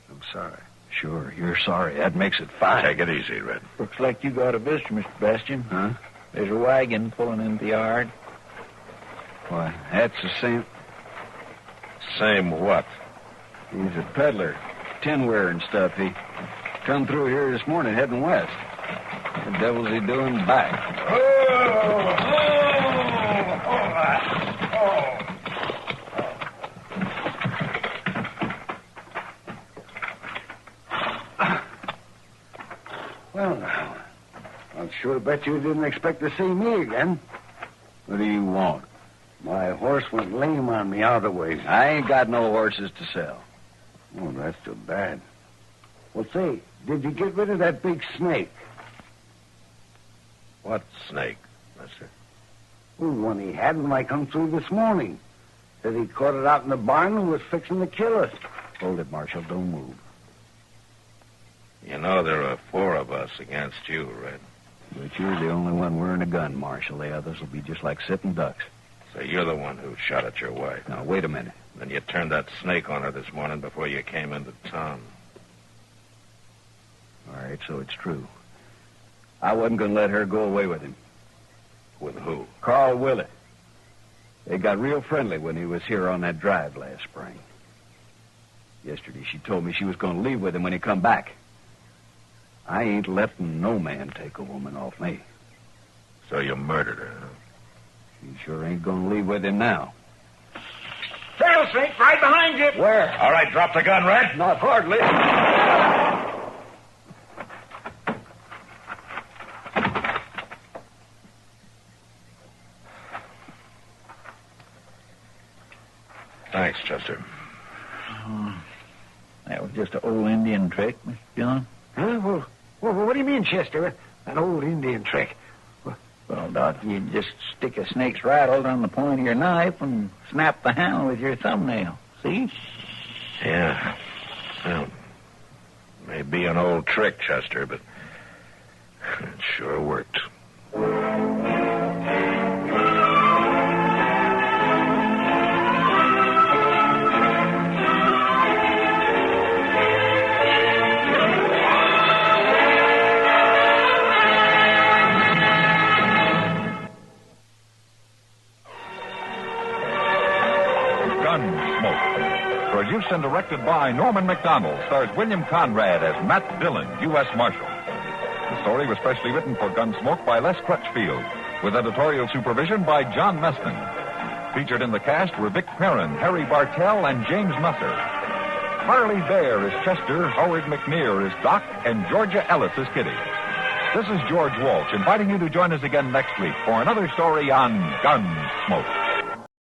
I'm sorry. Sure, you're sorry. That makes it fine. Take it easy, Red. Looks like you got a visitor, Mr. Bastion. Huh? There's a wagon pulling into the yard. Why, that's the same... Same what? He's a peddler. Tinware and stuff. He come through here this morning heading west. What the devil's he doing back? Well, now, I'll sure bet you didn't expect to see me again. What do you want? My horse went lame on me other ways. I ain't got no horses to sell. Oh, that's too bad. Well, say, did you get rid of that big snake? What snake, mister? Well, the one he had when I come through this morning. Said he caught it out in the barn and was fixing to kill us. Hold it, Marshal. Don't move. You know there are 4 of us against you, Red. But you're the only one wearing a gun, Marshal. The others will be just like sitting ducks. So you're the one who shot at your wife. Now, wait a minute. Then you turned that snake on her this morning before you came into town. All right, so it's true. I wasn't going to let her go away with him. With who? Carl Willett. They got real friendly when he was here on that drive last spring. Yesterday she told me she was going to leave with him when he come back. I ain't letting no man take a woman off me. So you murdered her, huh? You sure ain't going to leave with him now. Rattlesnake right behind you. Where? All right, drop the gun, Red. Not hardly. Thanks, Chester. just an old Indian trick, Mr. Dillon. Huh? Well, what do you mean, Chester? An old Indian trick? Well, Doc, you just stick a snake's rattle on the point of your knife and snap the handle with your thumbnail. See? Yeah. Well, may be an old trick, Chester, but it sure worked. Gunsmoke. Produced and directed by Norman McDonald, stars William Conrad as Matt Dillon, U.S. Marshal. The story was specially written for Gunsmoke by Les Crutchfield, with editorial supervision by John Meston. Featured in the cast were Vic Perrin, Harry Bartell, and James Musser. Harley Bear is Chester, Howard McNear is Doc, and Georgia Ellis is Kitty. This is George Walsh inviting you to join us again next week for another story on Gunsmoke.